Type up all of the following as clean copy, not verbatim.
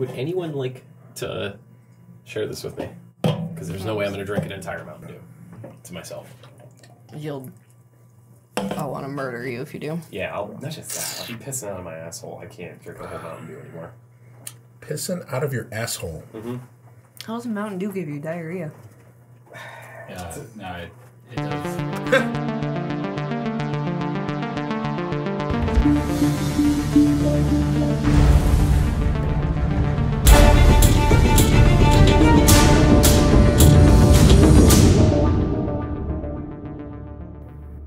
Would anyone like to share this with me? Because there's no way I'm going to drink an entire Mountain Dew to myself. I'll want to murder you if you do. Yeah, not just that. I'll be pissing out of my asshole. I can't drink a whole Mountain Dew anymore. Pissing out of your asshole? Mm-hmm. How does Mountain Dew give you diarrhea? No, it does.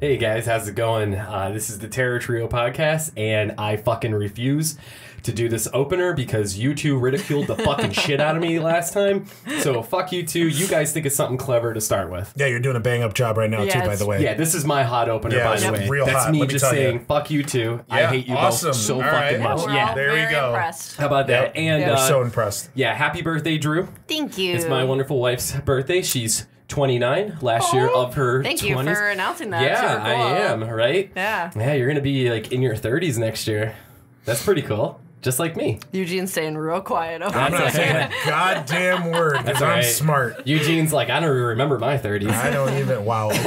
Hey guys, how's it going? This is the Terror Trio podcast, and I fucking refuse to do this opener because you two ridiculed the fucking shit out of me last time. So fuck you two. You guys think it's something clever to start with. Yeah, you're doing a bang-up job right now, too, by the way. Yeah, this is my hot opener, by the way. Real That's hot, me just saying, fuck you two. Yeah, I hate you awesome. both so All fucking right. much. We're Yeah, all there we very go. Impressed. how about that? And We're so impressed. yeah, happy birthday, Drew. Thank you. It's my wonderful wife's birthday. She's 29, last year of her 20s. Thank you for announcing that. Yeah, Super cool. I am, right? Yeah. Yeah, you're going to be like in your 30s next year. That's pretty cool. Just like me. Eugene's staying real quiet over I'm not there. saying a goddamn word because I'm right. smart. Eugene's like, I don't even remember my 30s. I don't even. Wow. Okay,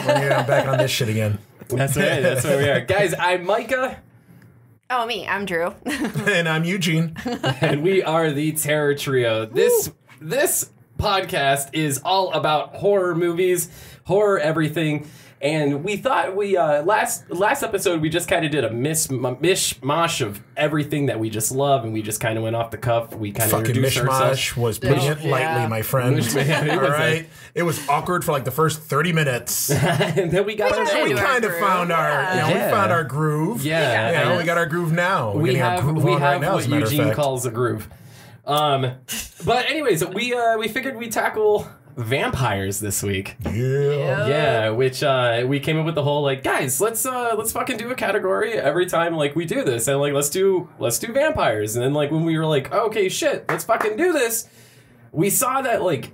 we're gonna back on this shit again. That's right. That's where we are. Guys, I'm Micah, Oh, me. I'm Drew. And I'm Eugene. and we are the Terror Trio. This podcast is all about horror movies, horror everything. And we thought we last episode we just kind of did a mishmash of everything that we just love, and we just kind of went off the cuff. We kind of Fucking introduced ourselves. mishmash was putting it lightly, my friend. Mishmash, All right. It was awkward for like the first 30 minutes. And then we got our Then we Into our kind of groove. found our, we Yeah. found our groove. Yeah. We got our groove now. We're we getting our have groove we on have right now, what as a matter of Eugene fact. calls a groove. But anyways, we figured we'd tackle vampires this week. Yeah. Yeah, which we came up with the whole like, guys, let's fucking do a category every time like we do this, and like let's do vampires. And then like when we were like, okay, shit, let's fucking do this, we saw that like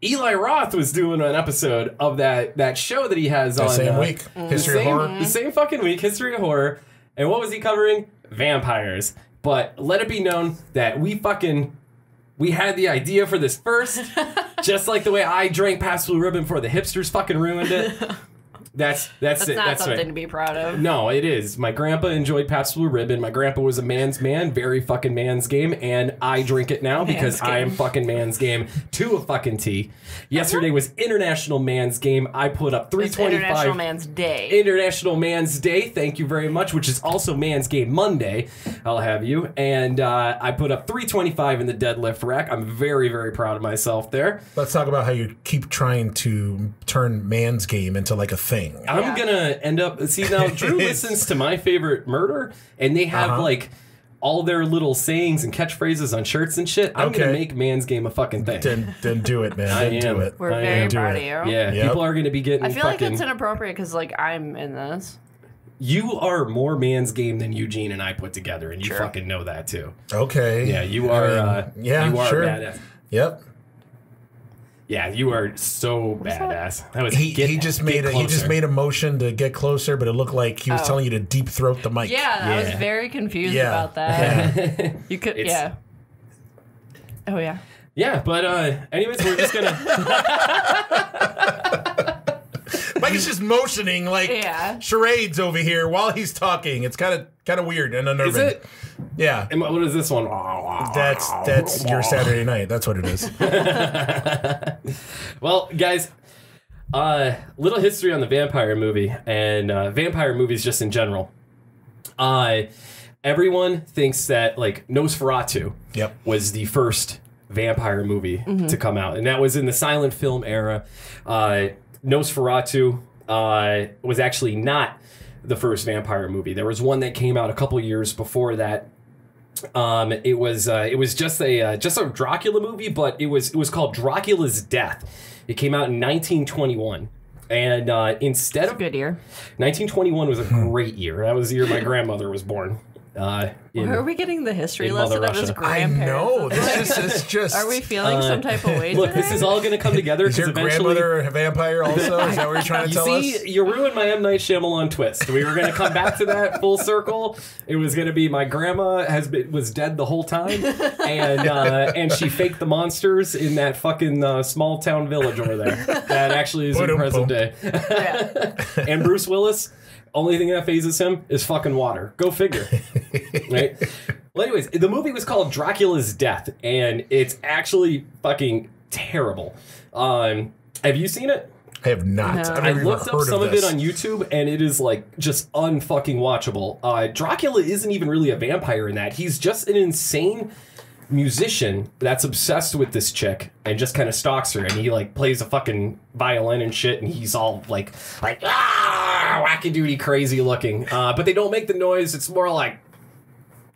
Eli Roth was doing an episode of that show that he has on Same week. History of Horror. the same fucking week, History of Horror. And what was he covering? Vampires. But let it be known that we had the idea for this first, just like the way I drank Pabst Blue Ribbon before the hipsters fucking ruined it. That's That's it. not That's something right. to be proud of. No, it is. My grandpa enjoyed Pabst Blue Ribbon. My grandpa was a man's man, very fucking man's game, and I drink it now because I am fucking man's game to a fucking T. Yesterday was International Man's Game. I put up It's 325. International Man's Day. International Man's Day, thank you very much, which is also Man's Game Monday. I'll have you. And I put up 325 in the deadlift rack. I'm very, very proud of myself there. Let's talk about how you keep trying to turn man's game into like a thing. I'm gonna end up. See, now Drew listens to My Favorite Murder, and they have like all their little sayings and catchphrases on shirts and shit. I'm gonna make Man's Game a fucking thing. Then do it, man. I Then do am. it. We're I very am. proud of Do you. it. Yeah, Yep. people are gonna be getting. I feel like fucking, it's inappropriate because like I'm in this. You are more Man's Game than Eugene and I put together, and you Sure. fucking know that too. Okay. Yeah, you are. yeah, you are sure. badass. Yep. Yeah, you are so badass. That was He just made a motion to get closer, but it looked like he was telling you to deep throat the mic. Yeah, I was Yeah. very confused Yeah. about that. Yeah. You could, It's- yeah. Oh yeah. Yeah, but anyways, we're just gonna. Mike is just motioning like Yeah. charades over here while he's talking. It's kind of weird and unnerving. Is it? Yeah. And what is this one? That's your Saturday night. That's what it is. Well, guys, little history on the vampire movie and vampire movies just in general. Everyone thinks that like Nosferatu Yep. was the first vampire movie to come out, and that was in the silent film era. Nosferatu was actually not the first vampire movie. There was one that came out a couple years before that. It was just a Dracula movie, but it was called Dracula's Death. It came out in 1921, and instead of Good year. 1921 was a great year. That was the year my grandmother was born. in, Where are we getting the history in lesson Mother of his Russia. I grandparents? know. This just. Are we feeling some type of way Look, today? this is all going to come together Is because your eventually. grandmother a vampire also? Is that what you're trying to tell us? See, you ruined my M. Night Shyamalan twist. We were going to come back to that full circle. It was going to be my grandma was dead the whole time, and she faked the monsters in that fucking small town village over there. That actually is in present day. Yeah. And Bruce Willis, only thing that phases him is fucking water. Go figure. Right? Well, anyways, the movie was called Dracula's Death, and it's actually fucking terrible. Have you seen it? I have not. No. I've I never even looked up heard some of this. it on YouTube, and it is like just unfucking watchable. Dracula isn't even really a vampire in that. He's just an insane musician that's obsessed with this chick and just kind of stalks her, and he like plays a fucking violin and shit, and he's all like wackadoodie crazy looking. But they don't make the noise. It's more like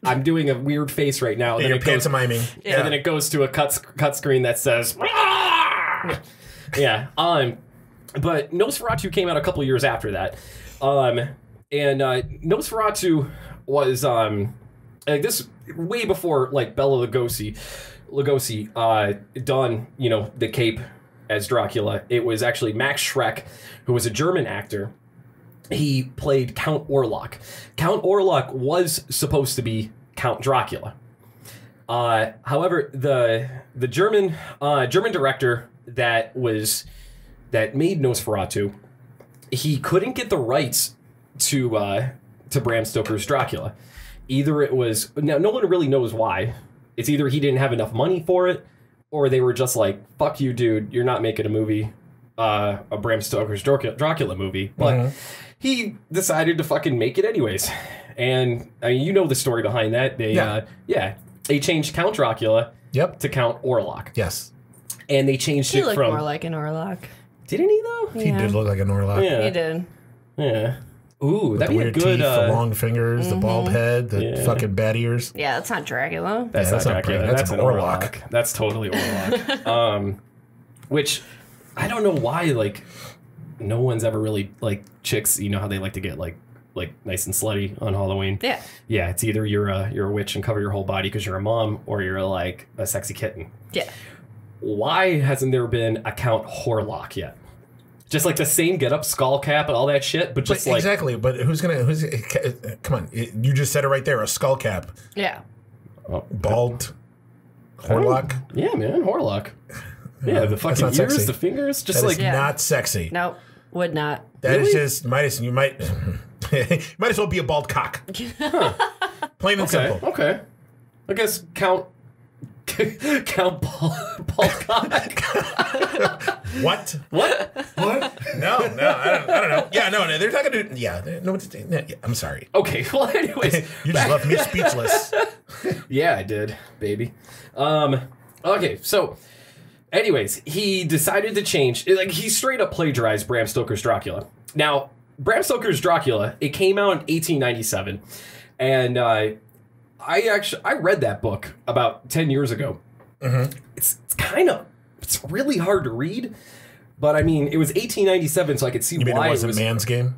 I'm doing a weird face right now. And You're then it goes, pantomiming. and then it goes to a cut screen that says, yeah. But Nosferatu came out a couple years after that, and Nosferatu was like this way before like Bela Lugosi done the cape as Dracula. It was actually Max Schreck, who was a German actor. He played Count Orlok. Count Orlok was supposed to be Count Dracula. However, the German director that made Nosferatu, he couldn't get the rights to Bram Stoker's Dracula. Either it was no one really knows why. It's either he didn't have enough money for it, or they were just like, "Fuck you, dude! You're not making a movie, a Bram Stoker's Dracula movie." But he decided to fucking make it anyways. And I mean, you know the story behind that. They changed Count Dracula to Count Orlok. Yes. And they changed He it looked from. more like an Orlok. Didn't he though? He did look like an Orlok. Yeah. He did. Yeah. Ooh, With that'd the be a weird good. teeth, the long fingers, the bald head, the fucking bat ears. Yeah, that's not Dracula. That's that's not not Dracula. Bram. That's That's an an Orlok. That's totally Orlok. Which I don't know why. Like, no one's ever really like chicks. You know how they like to get like nice and slutty on Halloween. Yeah. Yeah. It's either you're a witch and cover your whole body because you're a mom, or you're like a sexy kitten. Yeah. Why hasn't there been a Count Horlock yet? Just like the same get-up, skull cap, and all that shit, but just like... Exactly, but who's... Come on, you just said it right there, a skull cap. Yeah. Bald Horlock. Yeah, man, Horlock. Yeah, the fucking ears, sexy. the fingers, just That like... is not sexy. Nope. Would not. That is just... You might as well be a bald cock. Plain and simple. Okay. I guess Count Bald Cock. What? What? No, I don't know. Yeah, no, they're not gonna do. Yeah, no. I'm sorry. Okay, well, anyways. You just left me speechless. Yeah, I did, baby. Okay, so, anyways, he decided to change. Like, he straight up plagiarized Bram Stoker's Dracula. Now, Bram Stoker's Dracula, it came out in 1897, and I read that book about 10 years ago. Mm-hmm. It's really hard to read, but I mean, it was 1897, so I could see You mean why it wasn't Man's Game?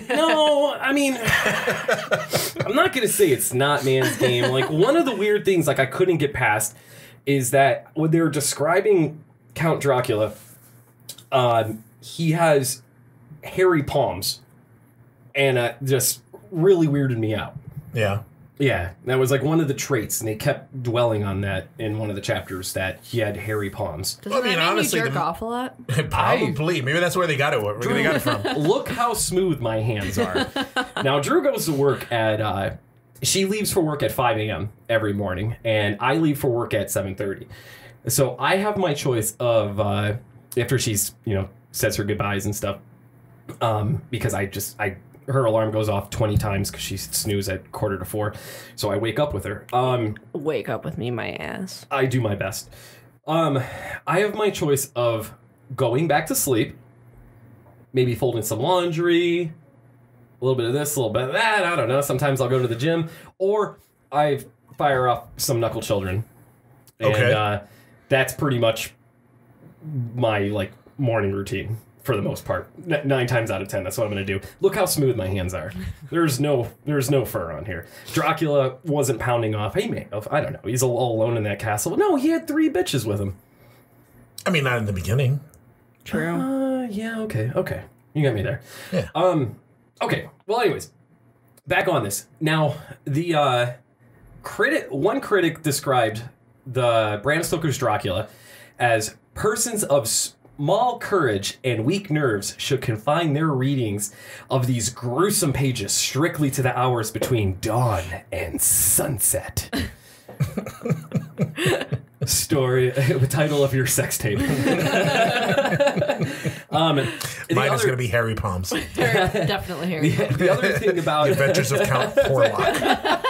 No, I mean, I'm not gonna say it's not Man's Game. Like, one of the weird things, like, I couldn't get past is that when they were describing Count Dracula, he has hairy palms, and just really weirded me out. Yeah. Yeah, that was like one of the traits, and they kept dwelling on that in one of the chapters, that he had hairy palms. Doesn't that mean honestly, you jerk off a lot? Probably. Maybe that's where they got it. Where they got it from? Look how smooth my hands are. Now, Drew goes to work at... she leaves for work at 5 a.m. every morning, and I leave for work at 7:30. So I have my choice of, after she's, says her goodbyes and stuff, because her alarm goes off 20 times because she snoozes at 3:45. So I wake up with her. Wake up with me, my ass. I do my best. I have my choice of going back to sleep, maybe folding some laundry, a little bit of this, a little bit of that. I don't know. Sometimes I'll go to the gym, or I fire off some Knuckle Children. And Okay. that's pretty much my morning routine. for the most part. 9 times out of 10, that's what I'm going to do. Look how smooth my hands are. There's no fur on here. Dracula wasn't pounding off. He may have. I don't know. He's all alone in that castle. No, he had 3 bitches with him. I mean, not in the beginning. True. Yeah, okay. You got me there. Yeah. Okay. Well, anyways, back on this. Now, the one critic described the Bram Stoker's Dracula as persons of small courage and weak nerves should confine their readings of these gruesome pages strictly to the hours between dawn and sunset. Story, title of your sex tape. Mine is going to be Harry Palms. Definitely Harry. The other thing about The Adventures of Count Orlok.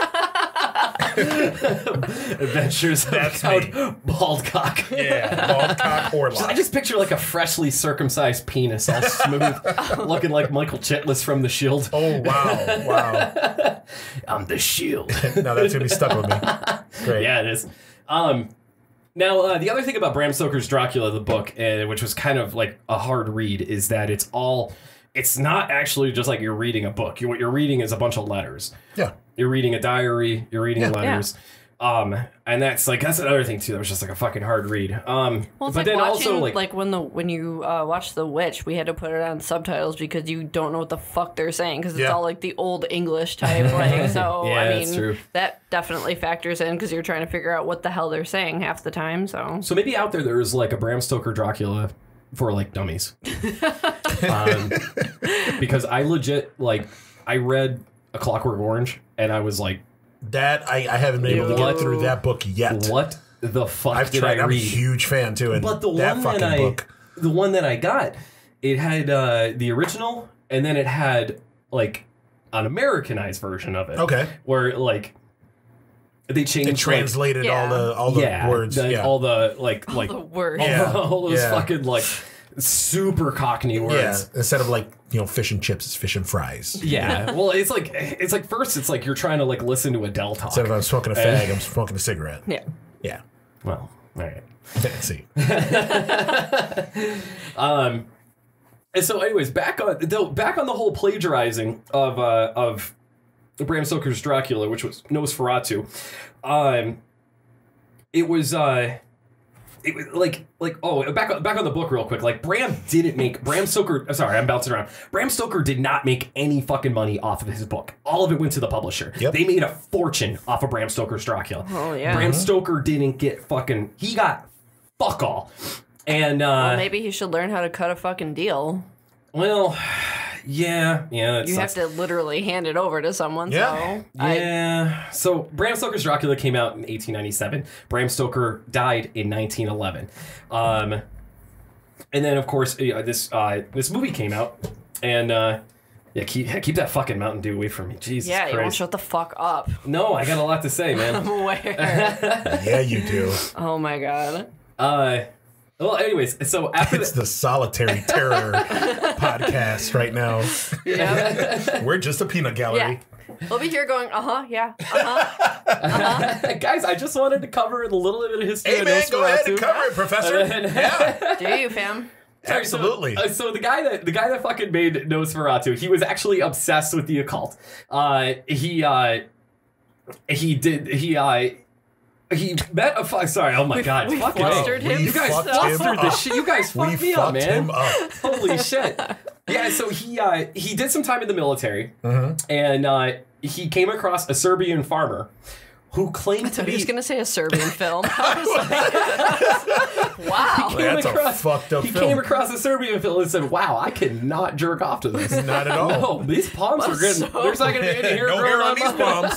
Adventures of Count Baldcock. Yeah, Baldcock Orlok. I just picture like a freshly circumcised penis, all smooth, looking like Michael Chiklis from The Shield. Oh, wow. I'm the Shield. No, that's going to be stuck with me. Great. Yeah, it is. Now, the other thing about Bram Stoker's Dracula, the book, which was kind of like a hard read, is that it's not actually just like you're reading a book. What you're reading is a bunch of letters. Yeah. You're reading a diary, you're reading letters. Yeah. And that's another thing too that was just like a fucking hard read. Well, it's but like then watching, also when you watch The Witch, we had to put it on subtitles because you don't know what the fuck they're saying because it's all like the old English type. So yeah, I that's mean, true. that definitely factors in because you're trying to figure out what the hell they're saying half the time. So maybe out there is like a Bram Stoker Dracula for like dummies. Because I legit I read A Clockwork Orange and I was like, that I haven't been able to get through that book yet. What the fuck I've did tried. I read? I'm a huge fan too. And but the that one fucking that book. the one that I got, it had the original, and then it had like an Americanized version of it. Okay. Where like they changed. It translated all the words. All the all the words. all those fucking like super Cockney words. Yeah. Instead of like fish and chips, it's fish and fries. Yeah. Well, it's like first it's like you're trying to like listen to Adele talk. Instead of I'm smoking a fag, I'm smoking a cigarette. Yeah. Yeah. Well, all right. Let's see. And so, anyways, back on the whole plagiarizing of Bram Stoker's Dracula, which was Nosferatu. It was back on the book real quick. Like Bram Stoker. Sorry, I'm bouncing around. Bram Stoker did not make any fucking money off of his book. All of it went to the publisher. Yep. They made a fortune off of Bram Stoker's Dracula. Oh yeah. Bram Stoker didn't get he got fuck all. And well, maybe he should learn how to cut a fucking deal. Well, yeah. That you sucks. have to literally hand it over to someone. Yeah. So So Bram Stoker's Dracula came out in 1897. Bram Stoker died in 1911. And then of course this movie came out, and keep that fucking Mountain Dew away from me. Jesus yeah, Christ. you won't shut the fuck up. No, I got a lot to say, man. I'm aware. Yeah, you do. Oh my god. Well, anyways, so after It's the Solitary Terror podcast right now. Yeah. We're just a peanut gallery. Yeah. We'll be here going, yeah, guys, I just wanted to cover a little bit of history. Hey man, go ahead and Nosferatu. cover it, Professor. Yeah, Do you, fam? absolutely. So the guy that fucking made Nosferatu, he was actually obsessed with the occult. He met a sorry, oh my god, we fucking flustered him. You guys fucked flustered him the up. shit. You guys We fucked me up, fucked man. him up. Holy shit. Yeah, so he did some time in the military, and he came across a Serbian farmer who claimed to He was be. gonna say a Serbian film. I was like, wow. That's a fucked up He film. came across a Serbian film and said, "Wow, I cannot jerk off to this." Not at all. No, these palms are good. There's not going to be any hair No growing hair on my these palms.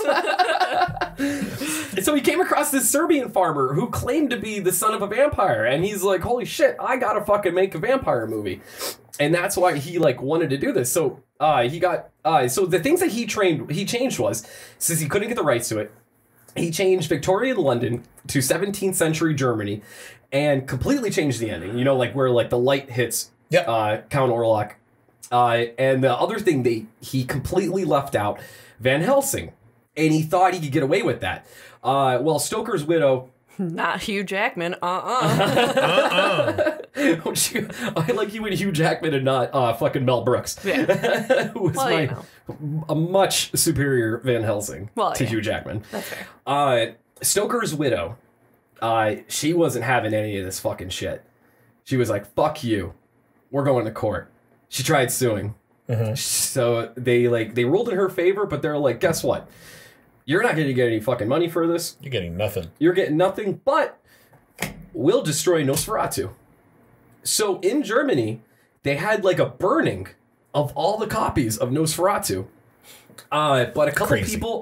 And so he came across this Serbian farmer who claimed to be the son of a vampire, and he's like, "Holy shit, I gotta fucking make a vampire movie," and that's why he wanted to do this. So he got so the things that he changed was, since he couldn't get the rights to it, he changed Victorian London to 17th century Germany, and completely changed the ending. Where the light hits Count Orlok, and the other thing he completely left out Van Helsing. And he thought he could get away with that. Well, Stoker's widow Not Hugh Jackman. I like you with Hugh Jackman and not fucking Mel Brooks. Yeah. Who was a much superior Van Helsing to Hugh Jackman. That's fair. Stoker's widow, she wasn't having any of this fucking shit. She was like, fuck you. We're going to court. She tried suing. Mm-hmm. So they ruled in her favor, but they're like, guess what? You're not going to get any fucking money for this. You're getting nothing. You're getting nothing, but we'll destroy Nosferatu. So in Germany, they had like a burning of all the copies of Nosferatu. But a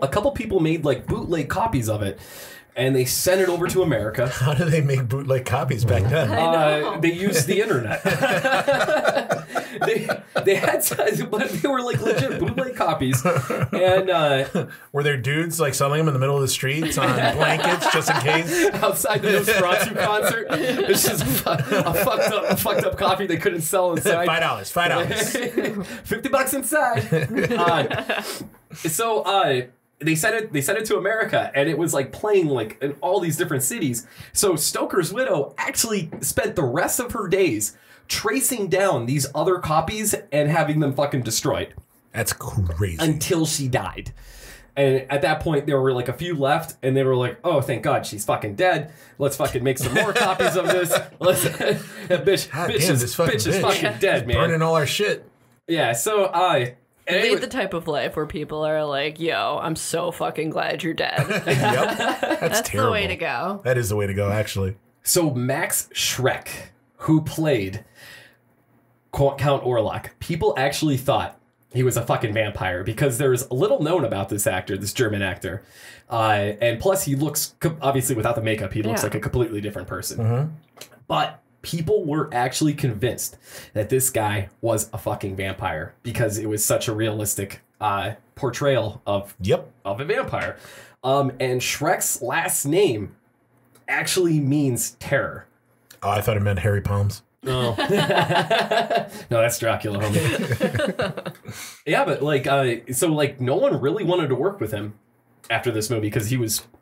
couple people made like bootleg copies of it, and they sent it over to America. How do they make bootleg copies back then? They used the internet. they had, but they were like legit bootleg copies. And were there dudes like selling them in the middle of the streets on blankets just in case? Outside the Nosferatu concert, it's just a fucked up coffee they couldn't sell inside. $5. $50 inside. They sent it to America, and it was like playing like in all these different cities. So Stoker's widow actually spent the rest of her days tracing down these other copies and having them fucking destroyed. That's crazy. Until she died. And at that point, there were like a few left, and they were like, "Oh, thank God, she's fucking dead. Let's fucking make some more copies of this. Bitch is fucking dead, man. Burning all our shit." Yeah. So Lead the type of life where people are like, yo, I'm so fucking glad you're dead. Yep. That's terrible. The way to go. That is the way to go, actually. So Max Schreck, who played Count Orlok, people actually thought he was a fucking vampire because there's little known about this actor, this German actor. And plus, he looks, obviously without the makeup, he looks like a completely different person. Mm-hmm. But people were actually convinced that this guy was a fucking vampire because it was such a realistic portrayal of a vampire. And Shrek's last name actually means terror. Oh, I thought it meant hairy palms. No. No, that's Dracula, homie. Yeah, but like, no one really wanted to work with him after this movie because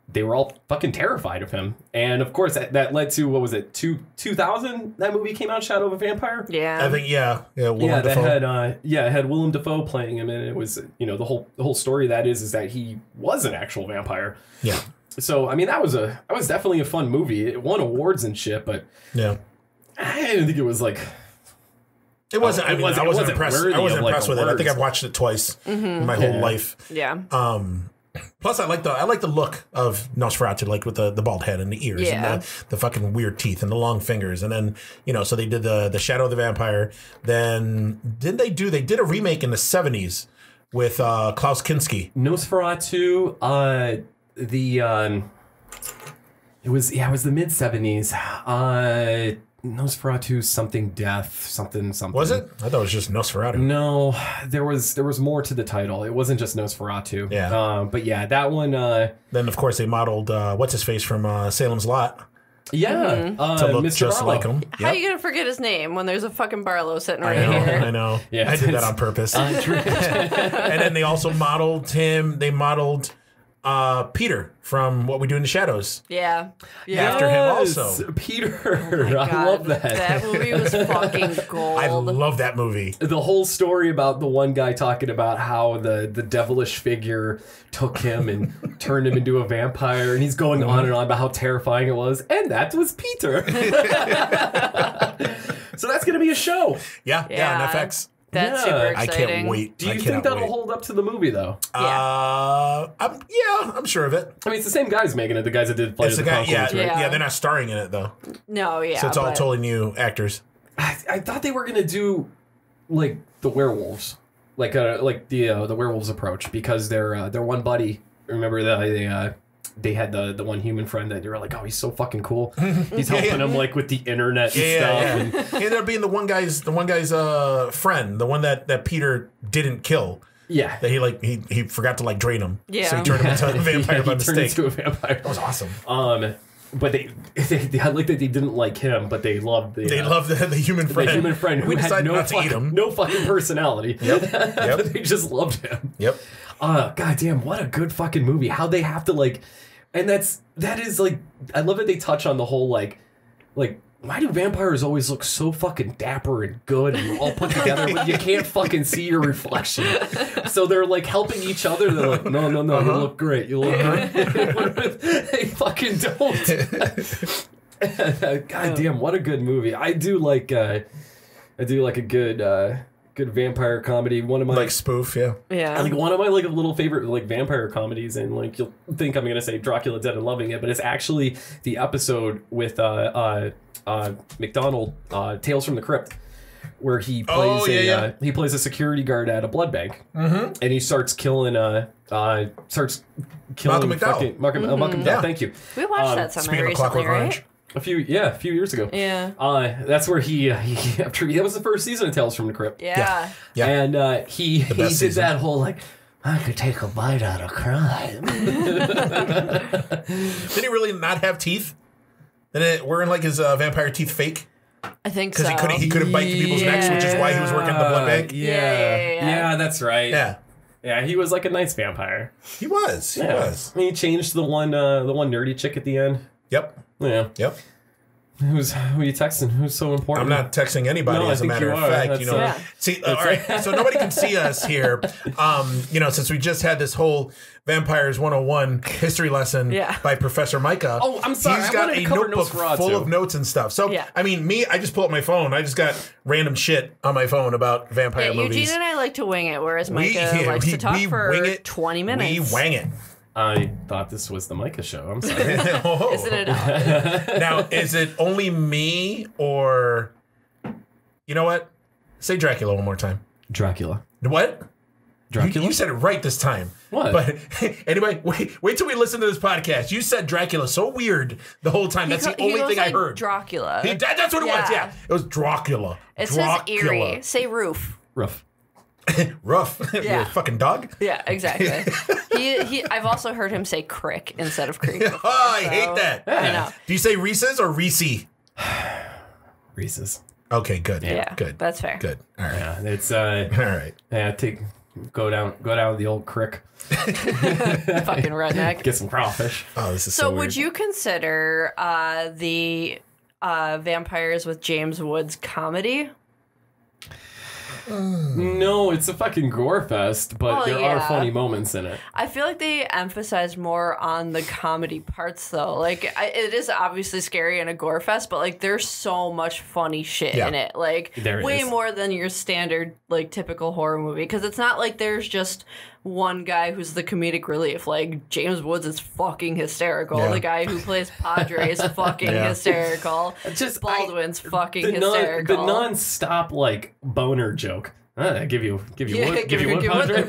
they were all fucking terrified of him. And of course that led to, what was it, 2000 that movie came out, Shadow of a Vampire? Yeah. I think Willem Dafoe. It had Willem Dafoe playing him, and it was, the whole story of that is that he was an actual vampire. Yeah. So I mean that was definitely a fun movie. It won awards and shit, but yeah, I didn't think it was like I wasn't impressed. I wasn't impressed with it. I think I've watched it twice in my whole life. Yeah. Plus, I like the look of Nosferatu, like with the bald head and the ears and the fucking weird teeth and the long fingers. And then, so they did the Shadow of the Vampire. Then they did a remake in the 70s with Klaus Kinski. Nosferatu, it was the mid 70s. Nosferatu something death something. Was it? I thought it was just Nosferatu. No, there was more to the title. It wasn't just Nosferatu. Yeah. But yeah, that one. Then of course they modeled what's his face from Salem's Lot. Yeah, to look Mr. just Barlow. like him. How are you gonna forget his name when there's a fucking Barlow sitting right here? I know. Yeah, I did that on purpose. And then they also modeled him. They modeled Peter from What We Do in the Shadows. Yeah. After him also. Peter. Oh I love that. That movie was fucking gold. I love that movie. The whole story about the one guy talking about how the devilish figure took him and turned him into a vampire, and he's going on and on about how terrifying it was, and that was Peter. So that's going to be a show. Yeah, on FX. That's super exciting. I can't wait. Do you think that'll hold up to the movie, though? I'm sure of it. I mean, it's the same guys making it, the guys that did Flight of the Conchords, right? Yeah, they're not starring in it, though. No, yeah. So it's all totally new actors. I thought they were going to do, like, the werewolves. Like the werewolves approach, because their one buddy, remember that they had the one human friend that they were like, oh, he's so fucking cool. He's helping him like with the internet and stuff. He ended up being the one guy's friend, the one that Peter didn't kill. Yeah, that he forgot to drain him. Yeah, so he turned him into a vampire by mistake. Into a vampire. That was awesome. But they like that they didn't like him, but they loved the human friend. The human friend who had no fucking personality. Yep. But they just loved him. Yep. God damn, what a good fucking movie. How they have to And that is like, I love that they touch on the whole like why do vampires always look so fucking dapper and good and all put together, but you can't fucking see your reflection? So they're like helping each other. They're like, no, you look great. You look great. They fucking don't. God damn, what a good movie. I do like a good vampire comedy. One of my like spoof, yeah. I think one of my like little favorite like vampire comedies, and like you'll think I'm gonna say Dracula Dead and Loving It, but it's actually the episode with McDonald, Tales from the Crypt, where he plays he plays a security guard at a blood bank, and he starts killing Malcolm McDowell. Malcolm McDowell. Thank you. We watched that somewhere recently, Clockwork right? Orange. A few years ago. Yeah. That's where he that was the first season of Tales from the Crypt. Yeah. And he did season. that whole like, I could take a bite out of crime. Did he really not have teeth? Weren't like his vampire teeth fake? I think so. Because he couldn't bite people's necks, which is why he was working at the blood bank. Yeah, that's right. Yeah, he was like a nice vampire. he was. He was. He changed the one nerdy chick at the end. Yep. Yeah. Yep. Who are you texting? Who's so important? I'm not texting anybody, No, I as a think matter you of are. fact. That's, Yeah. See, all right. So nobody can see us here. Since we just had this whole Vampires 101 history lesson by Professor Micah. Oh, I'm sorry. He's I got wanted to a cover notebook Nosferatu. full of notes and stuff. So, I mean, I just pull up my phone. I just got random shit on my phone about vampire movies. Eugene and I like to wing it, whereas Micah likes to talk for 20 minutes. We wang it. I thought this was the Micah show. I'm sorry. Isn't it? Now, is it only me or... You know what? Say Dracula one more time. Dracula. What? Dracula? You said it right this time. What? But anyway, wait till we listen to this podcast. You said Dracula so weird the whole time. That's the only thing I heard. Dracula. That's what it was, yeah. It was Dracula. It says eerie. Say roof. Rough. Rough. Yeah. You fucking dog. Yeah, exactly. I've also heard him say crick instead of creek. Oh, I hate that. I know. Do you say Reese's or Reese? Reese's. Okay, good. Yeah, good. That's fair. Good. All right. Yeah, it's All right. yeah. Go down the old crick. Fucking redneck. Get some crawfish. Oh, this is So weird. would you consider the Vampires with James Woods comedy? No, it's a fucking gore fest, but there are funny moments in it. I feel like they emphasize more on the comedy parts, though. Like, it is obviously scary and a gore fest, but like, there's so much funny shit in it. Like, way more than your standard, like, typical horror movie. Because it's not like there's just one guy who's the comedic relief. Like, James Woods is fucking hysterical. Yeah. The guy who plays Padre is fucking hysterical. Baldwin's fucking hysterical. The non-stop like boner joke. Give you one, Padre.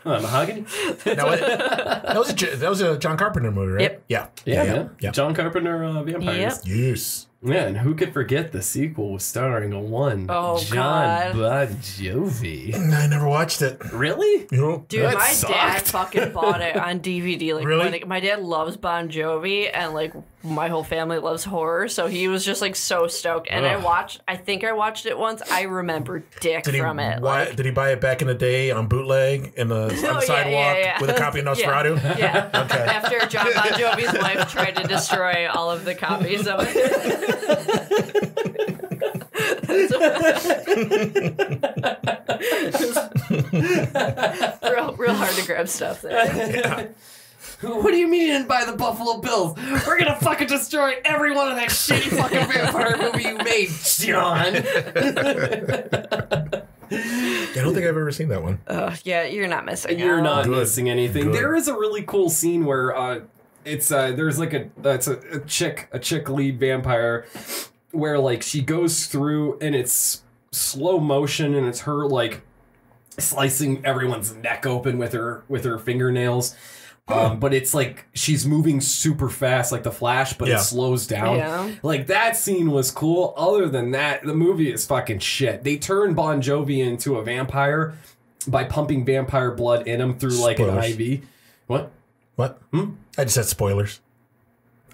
Mahogany. That was a John Carpenter movie, right? Yep. Yeah. Yep. John Carpenter vampires. Yep. Yes. Yeah, and who could forget the sequel starring John God. Bon Jovi? I never watched it. Really? Nope. Dude, That my sucked. dad fucking bought it on DVD. Like, Really? my dad loves Bon Jovi, and like my whole family loves horror, so he was just like so stoked. And I think I watched it once. I remember dick from it. Did he buy it back in the day on bootleg on the sidewalk with a copy of Nosferatu? Yeah. Okay. After John Bon Jovi's wife tried to destroy all of the copies of it. real hard to grab stuff there. Yeah. What do you mean you didn't buy the Buffalo Bills? We're gonna fucking destroy every one of that shitty fucking vampire movie you made, John. I don't think I've ever seen that one. Yeah, you're not missing You're out. not missing anything. Good. There is a really cool scene where there's like a chick lead vampire where like she goes through and it's slow motion and it's her like slicing everyone's neck open with her fingernails. But it's like she's moving super fast like the Flash, but it slows down. Yeah. Like that scene was cool. Other than that, the movie is fucking shit. They turned Bon Jovi into a vampire by pumping vampire blood in him through like an IV. What? I just said spoilers.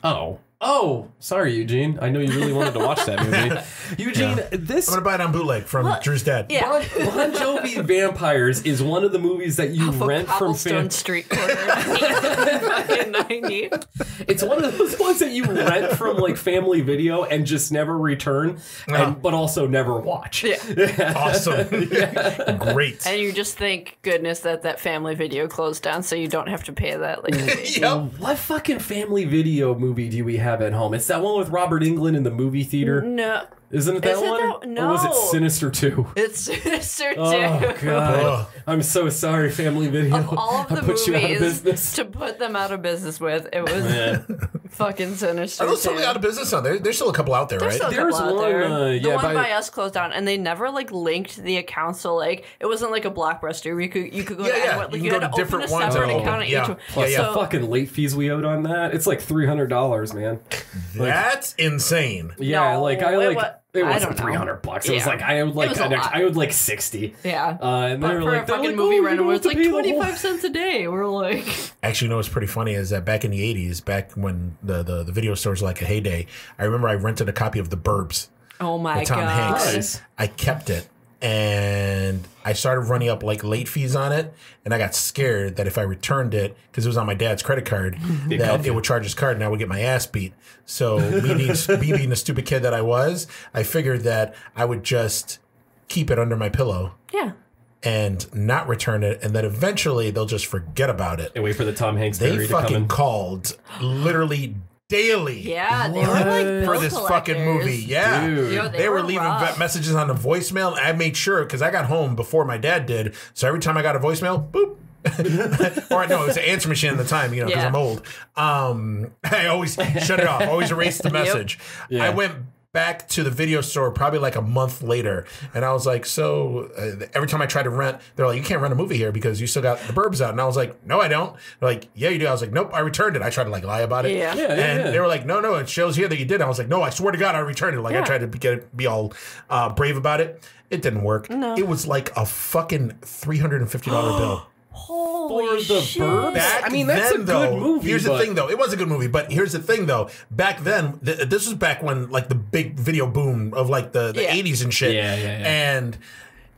Oh. Oh, sorry, Eugene. I know you really wanted to watch that movie. Eugene, this... I'm going to buy it on bootleg from Drew's dad. Yeah. Bon Jovi Vampires is one of the movies that you rent from... Street corner in 90. It's one of those ones that you rent from like Family Video and just never return, but also never watch. Yeah. Awesome. Great. And you just think, goodness, that Family Video closed down so you don't have to pay that. Like, What fucking Family Video movie do we have at home? It's that one with Robert Englund in the movie theater. No. Isn't it that one? No. Or was it Sinister 2? It's Sinister 2. Oh, God. I'm so sorry, Family Video. Of all of the put you out of movies business. to put them out of business with, it was fucking Sinister. Are those totally out of business now? There's still a couple out there, right? There's one, the one by us closed down, and they never like linked the account, so like it wasn't like a Blockbuster where you could go to you you had to open a separate account at each one. Plus the fucking late fees we owed on that. It's like $300, man. That's insane. Yeah, No, it wasn't $300. It was like I owed like 60. Yeah. And but for a fucking movie rental where it's like 25 cents a day, we're like... Actually, you know what's pretty funny is that back in the 80s, back when the video stores were like a heyday, I remember I rented a copy of The Burbs. Oh my Tom God. Hanks. I kept it. And I started running up like late fees on it, and I got scared that if I returned it, because it was on my dad's credit card, that it would charge his card and I would get my ass beat. So me being the stupid kid that I was, I figured that I would just keep it under my pillow. Yeah. And not return it, and then eventually they'll just forget about it. And wait for the Tom Hanks They to come fucking in. called literally daily. Yeah, they were like bill for this collectors. Fucking movie. Yeah, Dude. Yo, they were leaving messages on the voicemail. I made sure because I got home before my dad did. So every time I got a voicemail, boop. Or no, it was an answer machine at the time, you know, because I'm old. I always shut it off. Always erase the message. Yeah. I went back to the video store probably like a month later, and I was like, so every time I tried to rent, they're like, you can't rent a movie here because you still got The Burbs out. And I was like, no, I don't. They're like, yeah, you do. I was like, nope, I returned it. I tried to like lie about it. And they were like, no, it shows here that you did. I was like, no, I swear to God, I returned it. Like I tried to be all brave about it. It didn't work. No. It was like a fucking $350 bill. Holy For The Burbs? Back I mean, that's then, a good though, movie. Here's the thing, though. It was a good movie, but here's the thing, though. Back then, this was back when, like, the big video boom of, like, the 80s and shit. Yeah. And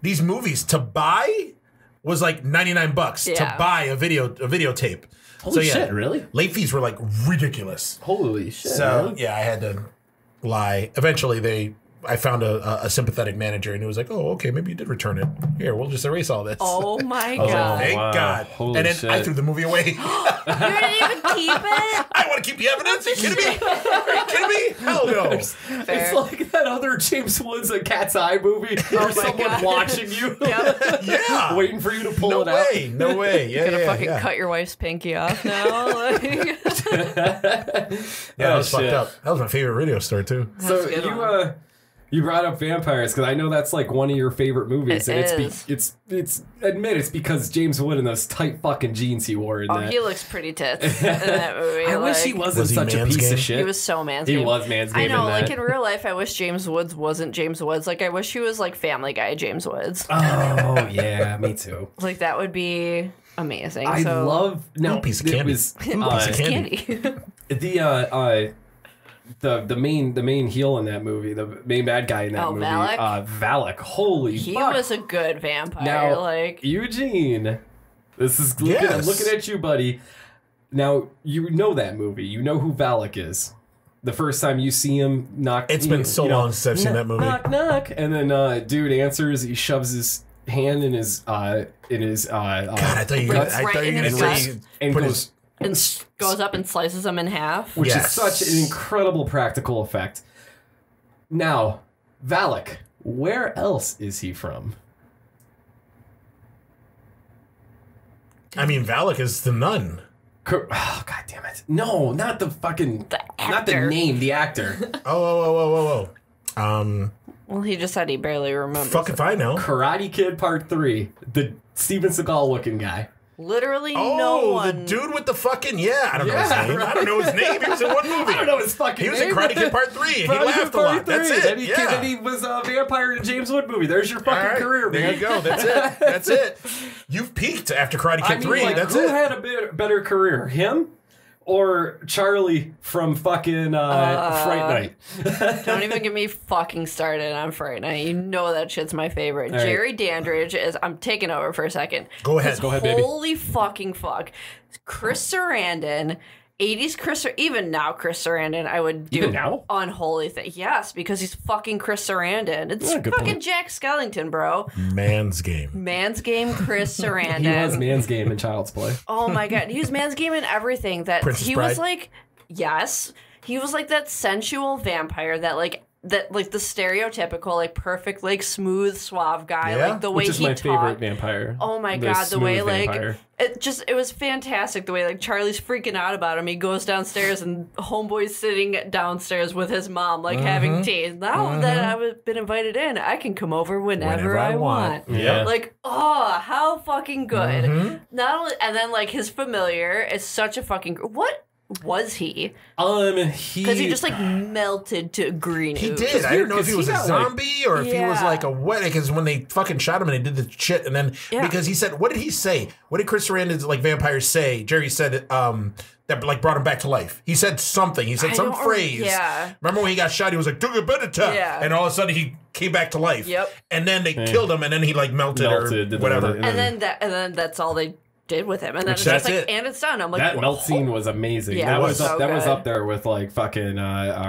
these movies, to buy, was, like, $99 to buy a videotape. Holy shit, really? Late fees were, like, ridiculous. Holy shit. So, yeah, I had to lie. Eventually, I found a sympathetic manager, and he was like, "Oh, okay, maybe you did return it. Here, we'll just erase all this." Oh my God! Thank God! Holy and then shit. I threw the movie away. You didn't even keep it. I want to keep the evidence. Are you kidding me? Are you kidding me? Hell no! It's like that other James Woods, A Cat's Eye movie, where someone watching you, Yeah, waiting for you to pull it out. No way! Yeah, Gonna fucking cut your wife's pinky off now. Like. That was fucked up. That was my favorite radio store too. So you brought up vampires because I know that's like one of your favorite movies, it's admit it's because James Wood and those tight fucking jeans he wore in that. He looks pretty tits in that movie. I wish he wasn't such a piece of shit. He was so manscaped. He was manscaped. I know, in that. like in real life, I wish James Woods wasn't James Woods. Like I wish he was like Family Guy James Woods. Oh yeah, me too. Like that would be amazing. I love piece of candy. Was, piece of candy. The main heel in that movie, the main bad guy in that movie, Valak. Holy he fuck. was a good vampire. Now, like Eugene, this is I'm looking at you, buddy. Now you know that movie. You know who Valak is. The first time you see him knock, it's been so long since I've seen that movie. Knock knock, and then dude answers. He shoves his hand in his God, I thought you were gonna say and goes. And goes up and slices them in half. Which is such an incredible practical effect. Now, Valak, where else is he from? I mean, Valak is the nun. Oh, God damn it. No, not the fucking... Not the name, the actor. Oh. Well, he just said he barely remembers. Fuck if I know. Karate Kid Part 3. The Steven Seagal looking guy. Literally no one. The dude with the fucking, I don't know his name. I don't know his name. He was in one movie. I don't know his fucking name. He was in Karate Kid Part 3. He laughed a lot. That's it. Then he was a vampire in a James Wood movie. There's your fucking career, man. There you go. That's it. You've peaked after Karate Kid 3. That's who it. had a better career? Him? or Charlie from fucking Fright Night. Don't even get me fucking started on Fright Night. You know that shit's my favorite. Right. Jerry Dandridge is... I'm taking over for a second. Go ahead, baby. Holy fucking fuck. Chris Sarandon... 80s Chris, even now Chris Sarandon, I would do even now? Unholy thing. Yes, because he's fucking Chris Sarandon. It's fucking point. Jack Skellington, bro. Man's game. Man's game, Chris Sarandon. He was Man's Game in Child's Play. Oh my god, he was Man's game in everything. That Princess he Bride? was like, yes, he was like that sensual vampire that like the stereotypical like perfect like smooth suave guy, Yeah. like the way Which is he my talked. favorite vampire. Oh my The god, the way smooth like vampire. it was fantastic the way like Charlie's freaking out about him. He goes downstairs and homeboy's sitting downstairs with his mom like having tea. Now that I've been invited in, I can come over whenever I want. Yeah. Like, oh, how fucking good. Not only and then like his familiar is such a fucking what was he? Because he just like melted to green. He ooze. did. I didn't know if he was a got, zombie or if he was like a what. Because when they fucking shot him and they did the shit, and then because he said, what did he say? What did Chris Sarandon's like vampires say? Jerry said that like brought him back to life. He said something. He said some phrase. Yeah. Remember when he got shot? He was like, "Do your better." Yeah. And all of a sudden he came back to life. Yep. And then they killed him, and then he like melted or whatever. And then that's all they did with him, and then it's That's just like, it. and it's done. I'm like, that melt scene was amazing. Yeah, that it was was so that was good. up there with like fucking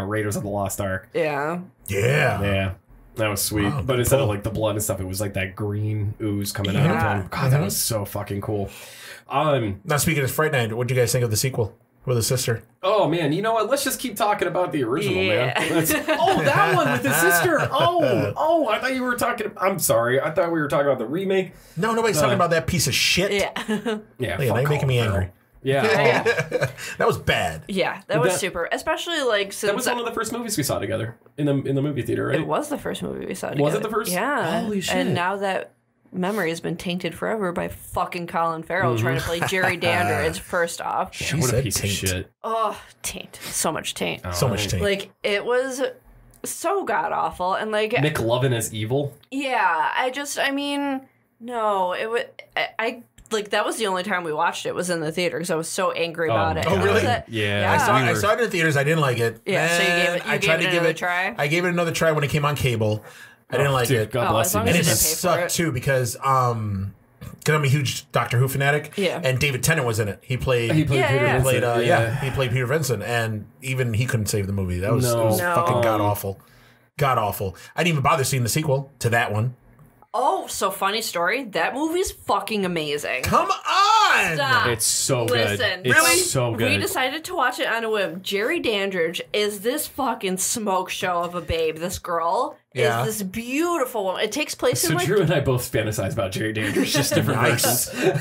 Raiders of the Lost Ark. Yeah. Yeah. That was sweet. Wow, but instead cool. of like the blood and stuff, it was like that green ooze coming out of him. God, that was so fucking cool. Now speaking of Fright Night, what do you guys think of the sequel with his sister? Oh man, you know what? Let's just keep talking about the original, Yeah. man. That one with his sister. I thought you were talking. I'm sorry. I thought we were talking about the remake. No, nobody's talking about that piece of shit. Yeah. Yeah, Look, now you're making me angry. Yeah, That was bad. Yeah, that was super. Especially like since that was one of the first movies we saw together in the movie theater, right? it was the first movie we saw together. Was it the first? Yeah. Holy shit. And now that memory has been tainted forever by fucking Colin Farrell trying to play Jerry Dandridge first off. She what a said piece taint. of shit. Oh, taint. So much taint. So much taint. Like, it was so god awful. And like, McLovin as evil. yeah, I mean, no, it was, like, that was the only time we watched it was in the theater because I was so angry about it. Oh, And really? Yeah. I saw it in the theaters. I didn't like it. Yeah, so you gave it- I you tried gave to it give another try? I gave it another try when it came on cable. I didn't like Dude, it. God Oh, bless as you. long And as it you just didn't pay for sucked it. too because I'm a huge Doctor Who fanatic. Yeah. And David Tennant was in it. He played He played Yeah, Peter yeah. Vincent. he played Peter Vincent, and even he couldn't save the movie. That was, No. it was No. fucking god awful. God awful. I didn't even bother seeing the sequel to that one. Oh, so funny story. That movie's fucking amazing. Come on! Stop. It's so good. Listen, It's so good. We decided to watch it on a whim. Jerry Dandridge is this fucking smoke show of a babe. This girl Yeah. is this beautiful woman. It takes place So in like Drew and I both fantasize about Jerry Dandridge, just different Nice. versions.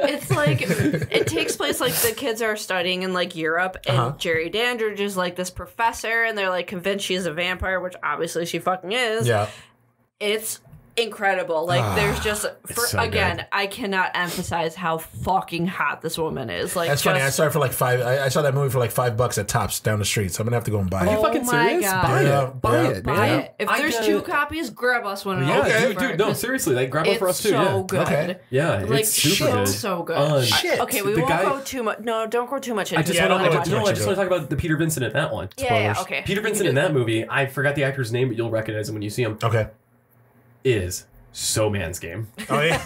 it's like it takes place like the kids are studying in like Europe, and Jerry Dandridge is like this professor, and they're like convinced she's a vampire, which obviously she fucking is. Yeah. It's incredible. Like there's just so again, good. I cannot emphasize how fucking hot this woman is. Like That's funny. I saw it for like I saw that movie for like $5 at Tops down the street. So I'm gonna have to go and buy Are it. you fucking my serious? God. Buy Yeah. it. Buy Yeah. it, buy man. it. If I there's gotta- 2 copies, grab us one. And Yeah, I'll pay dude, for it. no, seriously, like grab one for us It's too. so Yeah. good. Okay. Yeah, Like it's super so, good. so good. Shit. Okay, we The won't guy- go too much. No, don't go too much into I just it. don't want go to too much I just into want to talk about the Peter Vincent in that one. Yeah, Spoilers. okay. Peter Vincent in that movie, I forgot the actor's name, but you'll recognize him when you see him. Okay. Is so man's game. Oh yeah.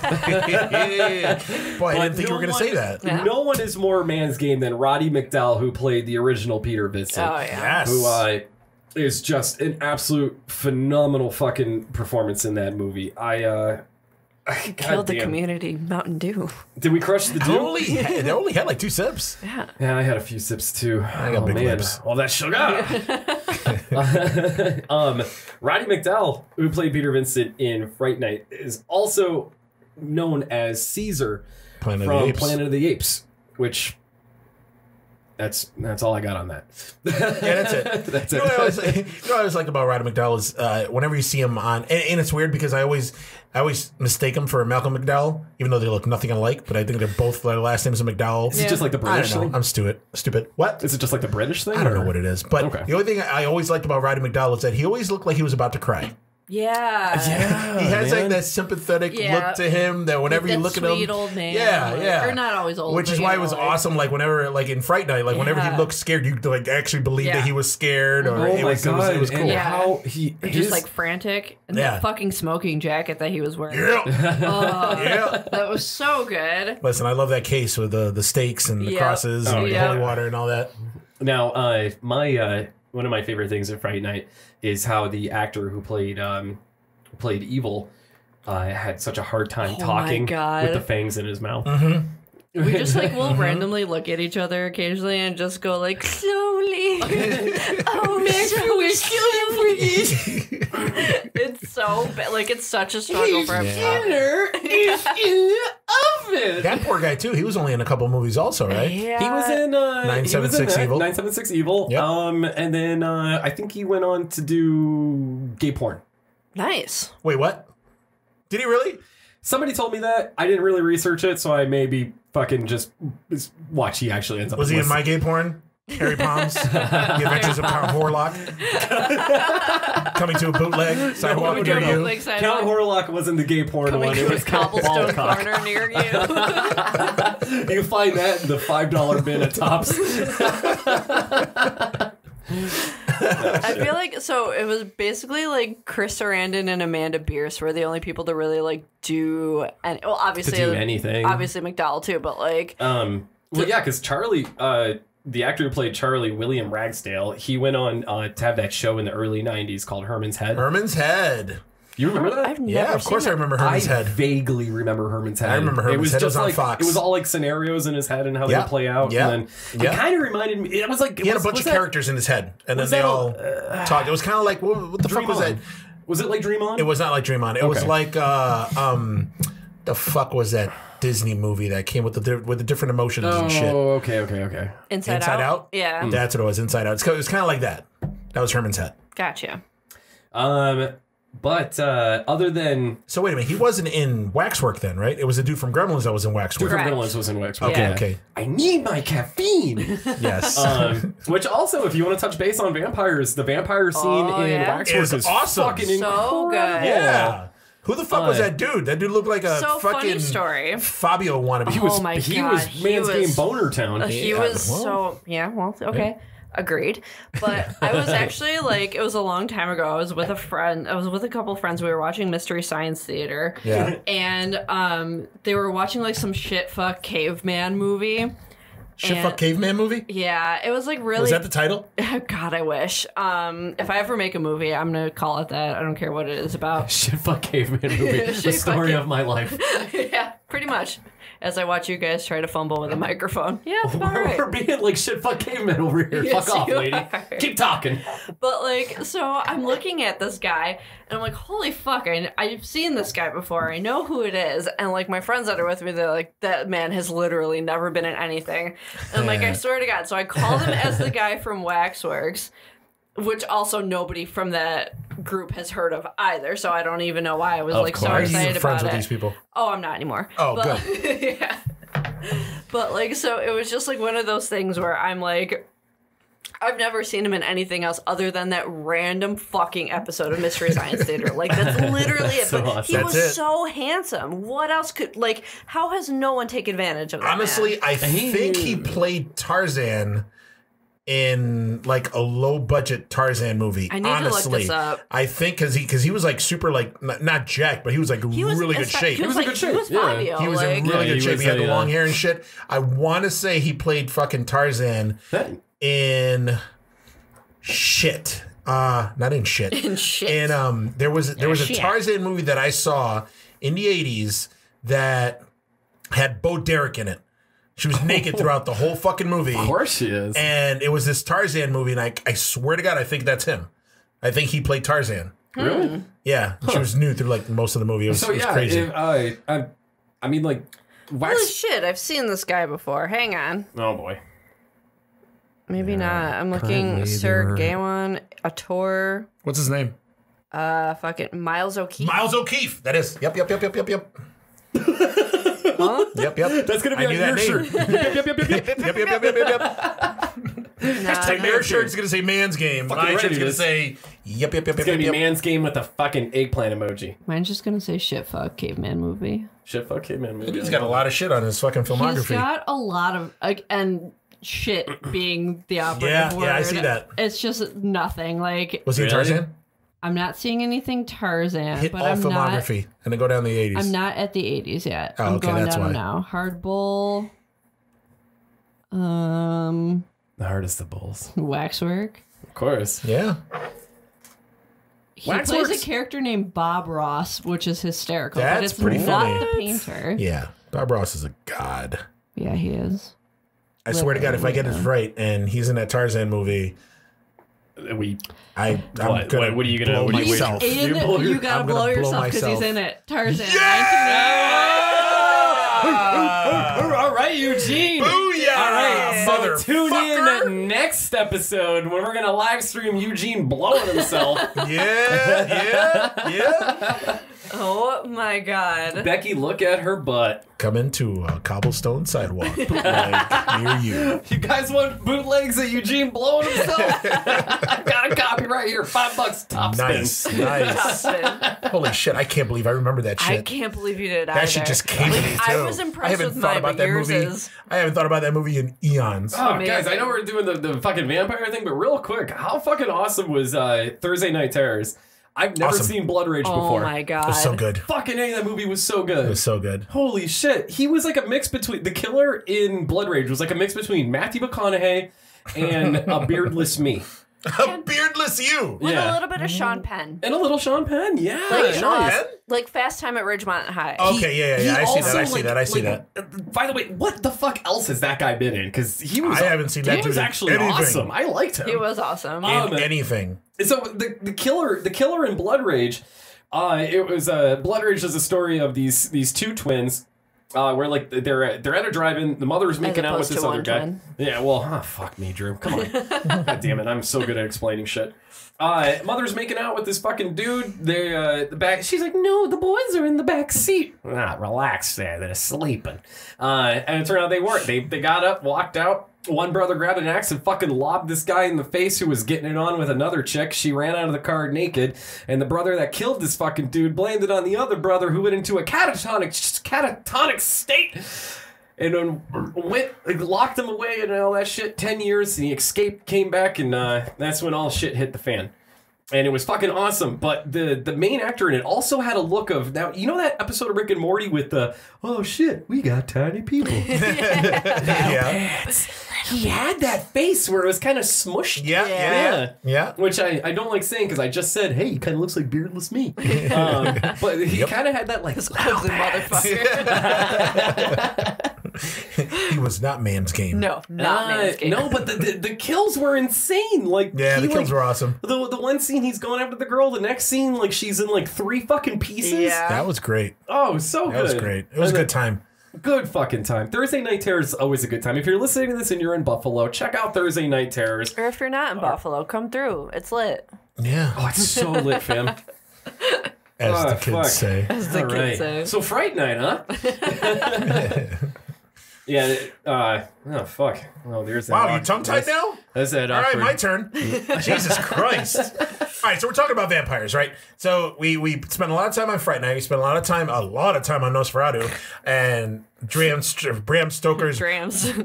Boy, I didn't think you were gonna say that. Yeah. No one is more man's game than Roddy McDowall, who played the original Peter Vincent. Oh yeah. Yes. Who is just an absolute phenomenal fucking performance in that movie. Killed the goddamn. community. Mountain Dew. Did we crush the deal? They only had like 2 sips. Yeah. Yeah, I had a few sips too. I got big lips. All that sugar. Roddy McDowall, who played Peter Vincent in Fright Night, is also known as Caesar Planet of from the Apes. Planet of the Apes, which that's all I got on that. Yeah, that's it. That's You know it. what I always liked about Roddy McDowall is whenever you see him on, and it's weird because I always mistake him for Malcolm McDowell, even though they look nothing alike. But I think they're both their last names are McDowell. Is it just like the I British don't know. thing? I'm stupid. What? Is it just like the British thing? I don't know or- what it is. But Okay. the only thing I always liked about Roddy McDowall is that he always looked like he was about to cry. Yeah. He has like that sympathetic look to him that whenever you look at him. Sweet old man. Yeah. Or not always old. Which is why it was awesome. Like whenever, like in Fright Night, like whenever he looked scared, you like actually believe that he was scared. Or it was cool. And how just like frantic. And that fucking smoking jacket that he was wearing. Yeah. That was so good. Listen, I love that case with the stakes and the crosses and the holy water and all that. Now, one of my favorite things at Fright Night is how the actor who played Evil had such a hard time talking with the fangs in his mouth. We just like will randomly look at each other occasionally and just go like slowly. Max, we kill you for this. It's so like it's such a struggle for him. Dinner is in the oven. That poor guy too. He was only in a couple movies, also, right? Yeah. He was in 976 Evil. 976 Evil. Yep. And then I think he went on to do gay porn. Nice. Wait, what? Did he really? Somebody told me that. I didn't really research it, so I maybe fucking just watch. He actually ends up. Was he in My Gay Porn? Harry Palms? The Adventures of Count Orlok? Coming to a bootleg sidewalk near you. Count Orlok wasn't the gay porn one. It was Cobblestone Corner near you. You find that in the $5 bin at Tops. I feel like so it was basically like Chris Sarandon and Amanda Bierce were the only people to really like do and well obviously to do anything. Obviously McDowell too, but like well yeah, because Charlie the actor who played Charlie, William Ragsdale, he went on to have that show in the early 90s called Herman's Head. Herman's Head. You remember that? I've never of course I remember Herman's Head. I vaguely remember Herman's Head. I remember Herman's Head. It was on like, Fox. It was all like scenarios in his head and how they would play out. Yeah. And then it kind of reminded me. It was like he had a bunch of characters in his head, and then they all talked. It was kind of like what the fuck was that? Was it like Dream On? It was not like Dream On. It was like the fuck was that Disney movie that came with the different emotions and shit? Oh, okay. Inside Out? Yeah. That's what it was. Inside Out. It was kind of like that. That was Herman's Head. Gotcha. But other than so, wait a minute. He wasn't in Waxwork then, right? It was a dude from Gremlins that was in Waxwork. Dude from Gremlins was in Waxwork. Okay. I need my caffeine. Yes. Which also, if you want to touch base on vampires, the vampire scene in Waxwork is awesome. Fucking so incredible. good. Yeah. Who the fuck was that dude? That dude looked like a so fucking funny story. Fabio wannabe. He was Manscaped Boner Town. He was so okay. Agreed. But I was actually like, it was a long time ago. I was with a friend. I was with a couple friends. We were watching Mystery Science Theater. Yeah. And they were watching like some shit fuck caveman movie. Shitfuck Caveman movie? Yeah, it was like really. Was that the title? God, I wish. If I ever make a movie, I'm gonna call it that. I don't care what it is about. Shitfuck Caveman movie. The story of my life. Yeah, pretty much. As I watch you guys try to fumble with a microphone. Yeah, it's about right. We're being like shitfuck cavemen over here. Yes, Fuck off, lady. Are. Keep talking. But like, so I'm looking at this guy and I'm like, holy fuck, I've seen this guy before. I know who it is. And like my friends that are with me, they're like, that man has literally never been in anything. And I'm like, I swear to God. So I called him as the guy from Waxworks, which also nobody from that group has heard of either. So I don't even know why I was like so excited about friends it. with these people? Oh, I'm not anymore. Oh, but, good. Yeah. But like, so it was just like one of those things where I'm like, I've never seen him in anything else other than that random fucking episode of Mystery Science Theater. Like, that's literally it. But awesome. he was so handsome. What else could, like, how has no one taken advantage of that? Honestly, man? I think he played Tarzan in like a low budget Tarzan movie. I need to look this up. I think because he was like super like not jacked, but he was like really good shape. He was in good shape. He was Yeah. Fabio. He was in really good shape. He had the long hair and shit. I want to say he played fucking Tarzan in shit. Not in shit. In shit. And there was a Tarzan movie that I saw in the 80s that had Bo Derek in it. She was naked throughout the whole fucking movie. Of course she is. And it was this Tarzan movie, and I swear to God, I think that's him. I think he played Tarzan. Really? Yeah. She was nude through like most of the movie. It was crazy. I mean, like, Holy shit, I've seen this guy before. Hang on. Oh, boy. Maybe not. I'm looking. Sir Gawain, Ator. What's his name? Fucking Miles O'Keefe. Miles O'Keefe. That is. Yep. Huh? Yep. That's going to be on your shirt. Yep. Hashtag Mayor Shirt's going to say man's game. My shirt's going to say yep. It's going to be man's game with a fucking eggplant emoji. Mine's just going to say shit fuck caveman movie. Shit fuck caveman movie. He's got a lot of shit on his fucking filmography. He's got a lot of, and shit being the operative word. Yeah, I see that. It's just nothing. Like, was he in Tarzan? I'm not seeing anything Tarzan. Hit but all I'm filmography and then go down the 80s. I'm not at the 80s yet. Oh, I'm okay, going that's down why. now. Hard Bull. The hardest of bulls. Waxwork. Of course. Yeah. He plays a character named Bob Ross, which is hysterical. That's but it's pretty not funny. the painter. Yeah. Bob Ross is a god. Yeah, he is. I swear to God, if I get this right and he's in that Tarzan movie, I'm what are you gonna blow myself. You gotta blow yourself because he's in it. Tarzan. All right, Eugene. Booyah! All right, so tune motherfucker. in next episode when we're gonna live stream Eugene blowing himself. Yeah. Oh my God. Becky, look at her butt. Coming to a cobblestone sidewalk bootleg near you. You guys want bootlegs of Eugene blowing himself? I got a copy right here. $5 top spin. Nice. Holy shit, I can't believe I remember that shit. I can't believe you did either. That shit just came to me, too. I was impressed with mine, but yours is... I haven't thought about that movie in eons. Oh, guys, I know we're doing the fucking vampire thing, but real quick, how fucking awesome was Thursday Night Terrors? I've never seen Blood Rage before. Oh my God. It was so good. Fucking A, that movie was so good. It was so good. Holy shit. He was like a mix between... The killer in Blood Rage was like a mix between Matthew McConaughey and a beardless me. A beardless you. With a little bit of Sean Penn. And a little Sean Penn, yeah. Like, Sean Penn? Like Fast Time at Ridgemont High. Okay, yeah. I see that. By the way, what the fuck else has that guy been in? Because he was... I haven't seen that He was dude in actually anything. awesome. I liked him. He was awesome. Anything. So the killer in Blood Rage, it was Blood Rage is a story of these two twins, where like they're at a drive-in. The mother's making out with this other guy. Twin. Yeah, well, fuck me, Drew. Come on, God damn it, I'm so good at explaining shit. Mother's making out with this fucking dude. They the back. She's like, no, the boys are in the back seat. Relax, they're sleeping. And it turned out they weren't. They got up, walked out. One brother grabbed an axe and fucking lobbed this guy in the face who was getting it on with another chick. She ran out of the car naked, and the brother that killed this fucking dude blamed it on the other brother who went into a catatonic state and then locked him away and all that shit. 10 years, and he escaped, came back, and that's when all shit hit the fan. And it was fucking awesome. But the main actor in it also had a look of... Now, you know that episode of Rick and Morty with the... Oh, shit, we got tiny people. Yeah. He had that face where it was kind of smushed. Yeah. Which I don't like saying because I just said, hey, he kind of looks like beardless me. But he kind of had that like... Ugly motherfucker. He was not man's game. No, not man's game. No, but the kills were insane. Like, the kills were awesome. The one scene he's going after the girl. The next scene, like she's in like 3 fucking pieces. Yeah. That was great. Oh, so good. That was great. It was a good time. Good fucking time. Thursday Night Terrors is always a good time. If you're listening to this and you're in Buffalo, check out Thursday Night Terrors. Or if you're not in Buffalo, come through. It's lit. Yeah. Oh, it's so lit, fam. As the kids say. As the kids say. So Fright Night, huh? Yeah. Oh fuck. Oh, there's that. Wow, you tongue tied now? That's that. All right, my turn. Jesus Christ. All right, so we're talking about vampires, right? So we spent a lot of time on Fright Night. We spent a lot of time on Nosferatu and Bram Stoker's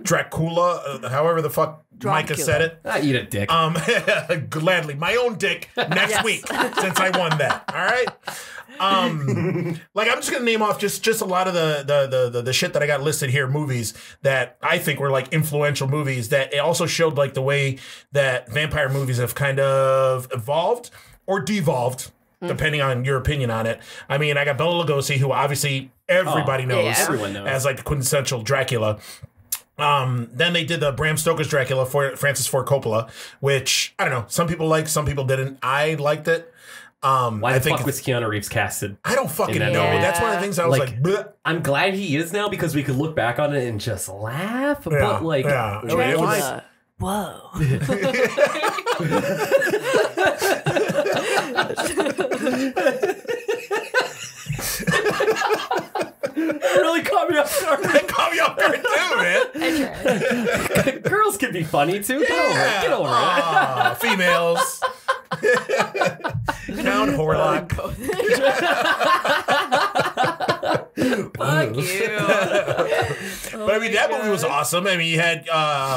Dracula, however the fuck Micah said it. Eat a dick. Gladly, my own dick next week since I won that. All right. Like I'm just gonna name off just a lot of the shit that I got listed here, movies that I think were like influential movies that it also showed like the way that vampire movies have kind of evolved or devolved, depending on your opinion on it. I mean, I got Bela Lugosi, who obviously everybody knows, everyone knows as like the quintessential Dracula. Then they did the Bram Stoker's Dracula for Francis Ford Coppola, which I don't know, some people liked, some people didn't. I liked it. Why the fuck was Keanu Reeves casted? I don't fucking know. That's one of the things I was like bleh. I'm glad he is now because we could look back on it and just laugh. But like, Dracula. Whoa. It really caught me off guard. That caught me off guard too, man. Girls can be funny. funny too. Yeah. Get over it. Females. Count Horlock. Fuck you. But I mean, that movie was awesome. I mean, you had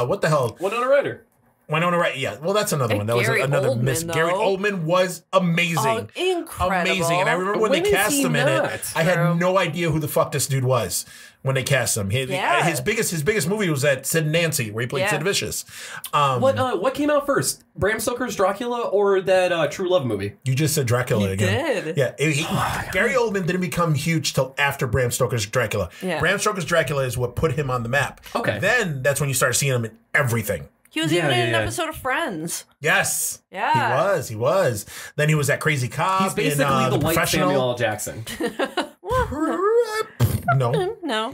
what the hell? Winona Ryder. Winona Ryder. Yeah, well, that's another one. That Gary was another Oldman, miss. though. Gary Oldman was amazing. Oh, incredible. Amazing. And I remember when they When is cast he him in it, not? I had no idea who the fuck this dude was when they cast him. His biggest movie was that Sid and Nancy, where he played Sid Vicious. What came out first? Bram Stoker's Dracula or that True Love movie? You just said Dracula He again. did. Yeah, Gary Oldman didn't become huge till after Bram Stoker's Dracula. Yeah. Bram Stoker's Dracula is what put him on the map. Okay. Then that's when you start seeing him in everything. He was even in an episode of Friends. Yes. Yeah. He was. Then he was that crazy cop. He's basically in, the the white Professional. Samuel L. Jackson. No. No.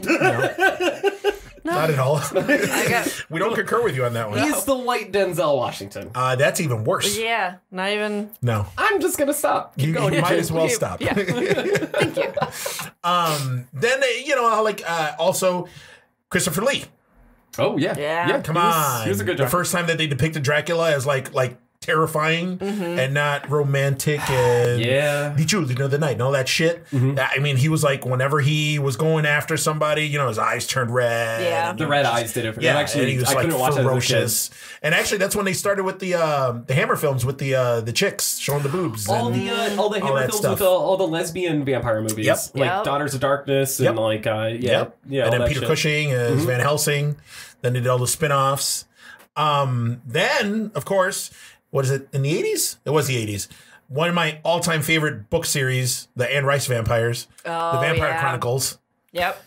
Not at all. I got, We don't concur with you on that one. He's the white Denzel Washington. That's even worse. yeah, not even. No. I'm just gonna stop. Keep You going. might as well stop. Yeah. Thank you. Then, also Christopher Lee. Oh yeah, Yeah. Come on. He was a good The Dracula. first time that they depicted Dracula as like terrifying and not romantic and the children of the night and all that shit. I mean, he was like, whenever he was going after somebody, his eyes turned red. Yeah. The red eyes did it for Yeah, actually, and he was I like couldn't watch that as a kid. ferocious. And actually, that's when they started with the Hammer films with the chicks showing the boobs. All and the Hammer that films stuff. with all the lesbian vampire movies, Yep. like Yep. Daughters of Darkness and Yep. like Yep. yeah, And all then that Peter shit. Cushing as Van Helsing. Then they did all the spin-offs. Then, of course, what is it, in the 80s? It was the 80s. One of my all-time favorite book series, the Anne Rice Vampires, Oh, the Vampire yeah. Chronicles, Yep.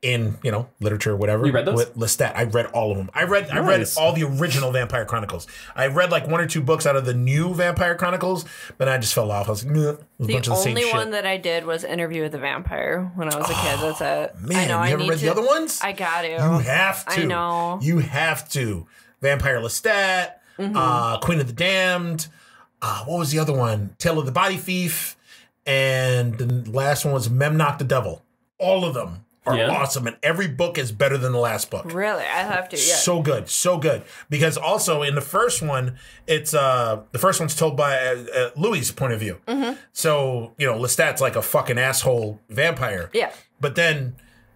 in, literature or whatever. You read those? With Lestat. I read all of them. I read Nice. all the original Vampire Chronicles. I read like one or two books out of the new Vampire Chronicles, but I just fell off. I was like, "Meh." It was a bunch The of the same only shit. one that I did was Interview with the Vampire when I was a kid. That's it. Man, I know, you I haven't need read to, the other ones? I got to. You have to. I know. You have to. Vampire Lestat, Queen of the Damned. What was the other one? Tale of the Body Thief. And the last one was Memnoch the Devil. All of them are awesome. And every book is better than the last book. Really? I have to, yeah. So good. So good. Because also in the first one, it's the first one's told by Louis' point of view. So, Lestat's like a fucking asshole vampire. Yeah. But then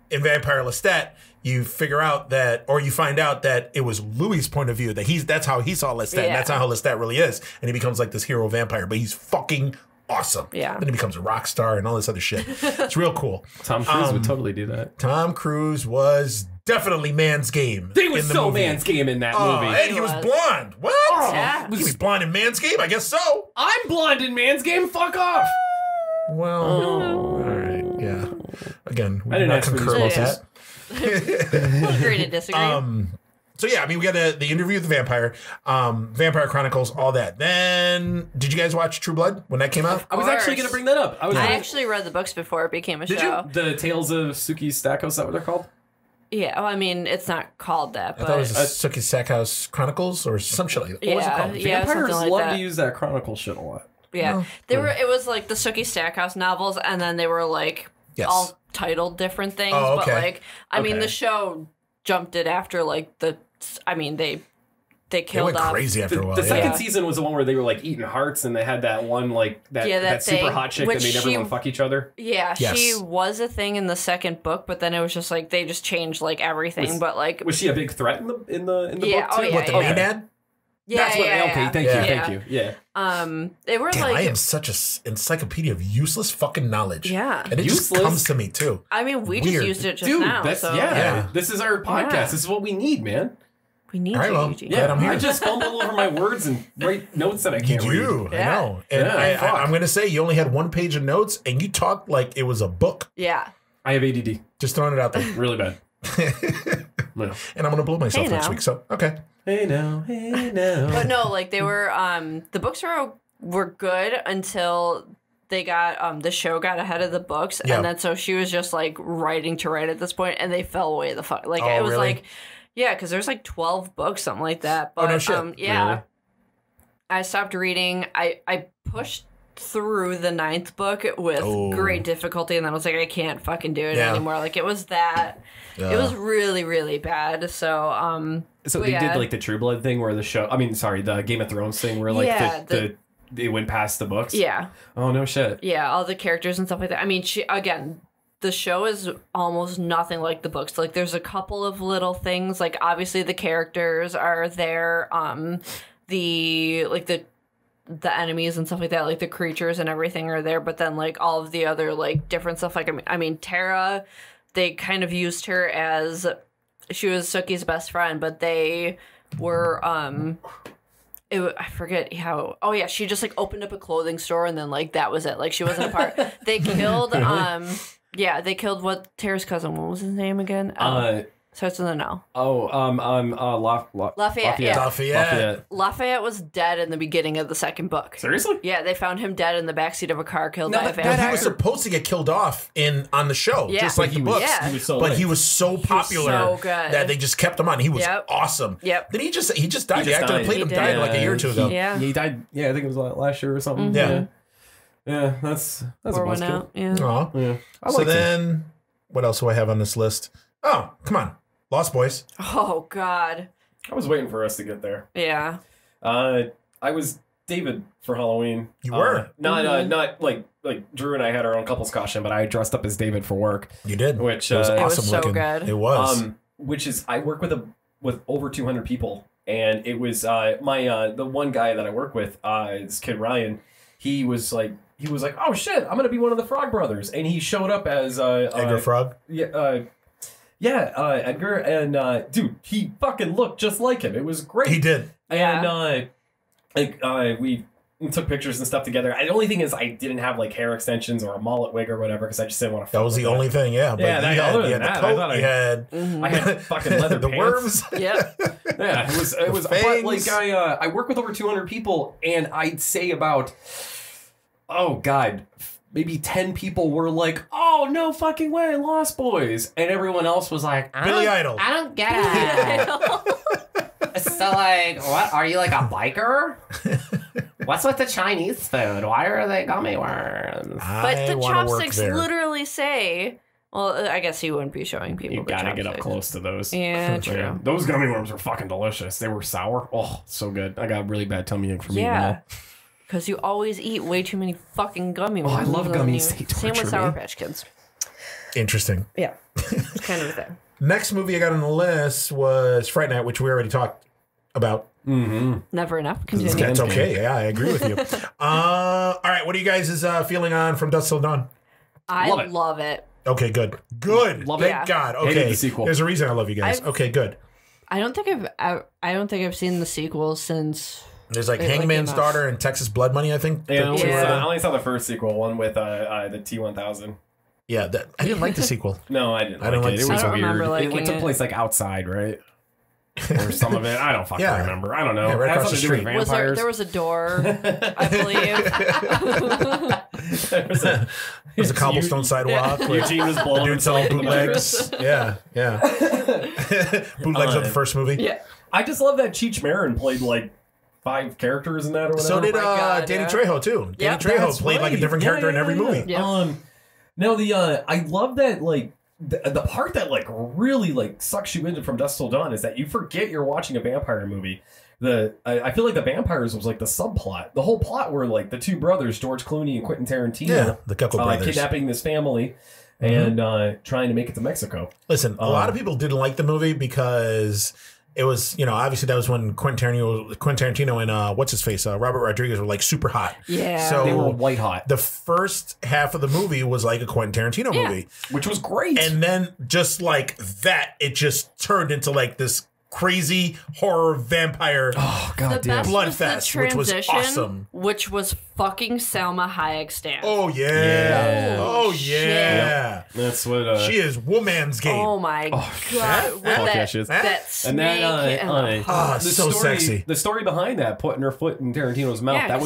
in Vampire Lestat, you figure out that, or you find out that it was Louis' point of view, that that's how he saw Lestat, and that's not how Lestat really is. And he becomes like this hero vampire, but he's fucking awesome. Yeah. Then he becomes a rock star and all this other shit. It's real cool. Tom Cruise would totally do that. Tom Cruise was definitely man's game. He was in the so movie. man's game in that Oh, movie. and he was blonde. What? Yeah. He was blonde in man's game? I guess so. I'm blonde in man's game. Fuck off. Well, all right. Yeah. Again, we I do didn't not ask for concur these with questions. that. Agree to disagree. So yeah, I mean, we got the Interview with the Vampire, Vampire Chronicles, all that. Then, did you guys watch True Blood when that came out? I was actually going to bring that up. I actually read the books before it became a Did show. you? The Tales of Suki Stackhouse, is that what they're called? Yeah, well, I mean, it's not called that, I but thought it was the Sookie Sackhouse Chronicles or some shit like that. What was it called? Yeah, Vampires something like love that. to use that Chronicle shit a lot. Yeah, they were. It was like the Sookie Stackhouse novels, and then they were like all titled different things. Oh, But okay. like, I mean, the show jumped it after like the. I mean, they They killed went off. crazy after a while. The second Yeah. season was the one where they were like eating hearts, and they had that one like that that super thing, hot chick that which made everyone she- fuck each other. Yeah, Yes. she was a thing in the second book, but then it was just like they just changed like everything. but like, Was she a big threat in the Yeah, book too? oh, yeah, What, the yeah. Maenad? That's what. Okay, thank Yeah. you, thank you. Yeah. They were Damn, like, I am such a encyclopedia of useless fucking knowledge. Yeah. And it Useless? just comes to me too. I mean, we Weird. just used it just Dude, now. that's So Yeah. This is our podcast. Yeah. This is what we need, man. we need All right, you, well, Eugene. Glad I'm here. I just fumble over my words and write notes that I can't read. You, I Yeah. know. And Yeah, fuck. I'm going to say you only had one page of notes and you talked like it was a book. Yeah. I have ADD, Just throwing it out there. really bad. No. And I'm going to blow myself Hey, next now. week. So, okay. Hey now, hey now. But no, like they were the books were good until they got the show got ahead of the books, Yeah. and then so she was just like writing to write at this point, and they fell away the fuck. Like Oh, it was really? like, yeah, because there's like 12 books, something like that. But no shit. yeah, Really? I stopped reading. I pushed through the 9th book with Oh. great difficulty, and then I was like, I can't fucking do it Yeah. anymore. Like it was that. It was really, really bad. So, So they did like the True Blood thing where the Game of Thrones thing where like they went past the books. Yeah. Oh no shit. Yeah, all the characters and stuff like that. I mean, the show is almost nothing like the books. Like there's a couple of little things. Like obviously the characters are there. The enemies and stuff like that, like the creatures and everything are there. But then like all of the other like different stuff. Like I mean, Tara, they kind of used her as she was Sookie's best friend, but they were I forget how. Oh yeah, she just like opened up a clothing store and then like that was it. Like she wasn't a part. They killed they killed Tara's cousin. What was his name again? Starts with an L. Lafayette. Yeah. Lafayette was dead in the beginning of the second book. Seriously? Yeah, they found him dead in the backseat of a car, killed by a vampire. But he was supposed to get killed off on the show, just like the books. Yeah. He was so popular that they just kept him on. He was awesome. Yep. Then he just died. The actor that played him died like a year or two ago. Yeah. He died. Yeah, I think it was last year or something. Mm-hmm. Yeah, that's a buzzkill. Yeah. So then, what else do I have on this list? Oh, come on. Lost Boys. Oh, God. I was waiting for us to get there. Yeah. I was David for Halloween. You were? Not like Drew and I had our own couples costume, but I dressed up as David for work. You did? Which it was awesome it was so looking. Good. It was. Which is, I work with over 200 people, and it was the one guy that I work with, this kid Ryan, he was like, oh shit, I'm gonna be one of the Frog Brothers, and he showed up as Edgar Frog. Edgar, and dude, he fucking looked just like him. It was great. He did. And we took pictures and stuff together. The only thing is I didn't have like hair extensions or a mullet wig or whatever because I just didn't want to. That was the only thing, yeah. But yeah, other than that, I had fucking leather the pants. worms. Yeah, yeah. It was. But like I work with over 200 people, and I'd say about maybe 10 people were like, "Oh, no fucking way, Lost Boys," and everyone else was like, Billy Idol. I don't get it. So, like, what? Are you like a biker? What's with the Chinese food? Why are they gummy worms? But the chopsticks literally say... Well, I guess he wouldn't be showing people. You gotta get up close to those. Yeah, true. Yeah, those gummy worms were fucking delicious. They were sour. Oh, so good. I got really bad tummy ache from eating them. Because you always eat way too many fucking gummy worms. Oh, I love gummies. Same with Sour Patch Kids. Interesting. Yeah. It's kind of a thing. Next movie I got on the list was Fright Night, which we already talked about. Mm-hmm. Never enough. Continue. That's okay. Yeah, I agree with you. All right. What are you guys' feeling on From Dusk Till Dawn? I love it. Okay, good. Good. Love it. Thank God. Okay. Hated the sequel. There's a reason I love you guys. Okay, good. I don't think I've seen the sequel since... There's like Hangman's Daughter and Texas Blood Money, I think. Yeah, I only saw the first sequel, one with the T-1000. Yeah, I didn't like the sequel. No, I didn't. I didn't like it. It was weird. It took place like outside, right? Or some of it. I don't fucking remember. I don't know. Yeah, right across the street. There was a door, I believe. There's a cobblestone sidewalk. Eugene was blowing dude selling bootlegs. Yeah. Bootlegs of the first movie. Yeah. I just love that Cheech Marin played like 5 characters in that or whatever. So did Danny Trejo too. Danny Trejo played like a different character in every movie. Yeah. Now I love that like the part that like really like sucks you into From Dusk Till Dawn is that you forget you're watching a vampire movie. I feel like the vampires was like the subplot. The whole plot were like the two brothers, George Clooney and Quentin Tarantino, the Cucko brothers, kidnapping this family and trying to make it to Mexico. Listen, a lot of people didn't like the movie because it was, obviously that was when Quentin Tarantino and what's his face, Robert Rodriguez were like super hot. Yeah, so they were white hot. The first half of the movie was like a Quentin Tarantino movie, which was great. And then just like that, it just turned into like this crazy horror vampire bloodfest, which was awesome. Which was fucking Salma Hayek stand. Oh yeah. Oh shit. yeah. That's what she is woman's game. Oh my god. That snake and so sexy. The story behind that, putting her foot in Tarantino's mouth, that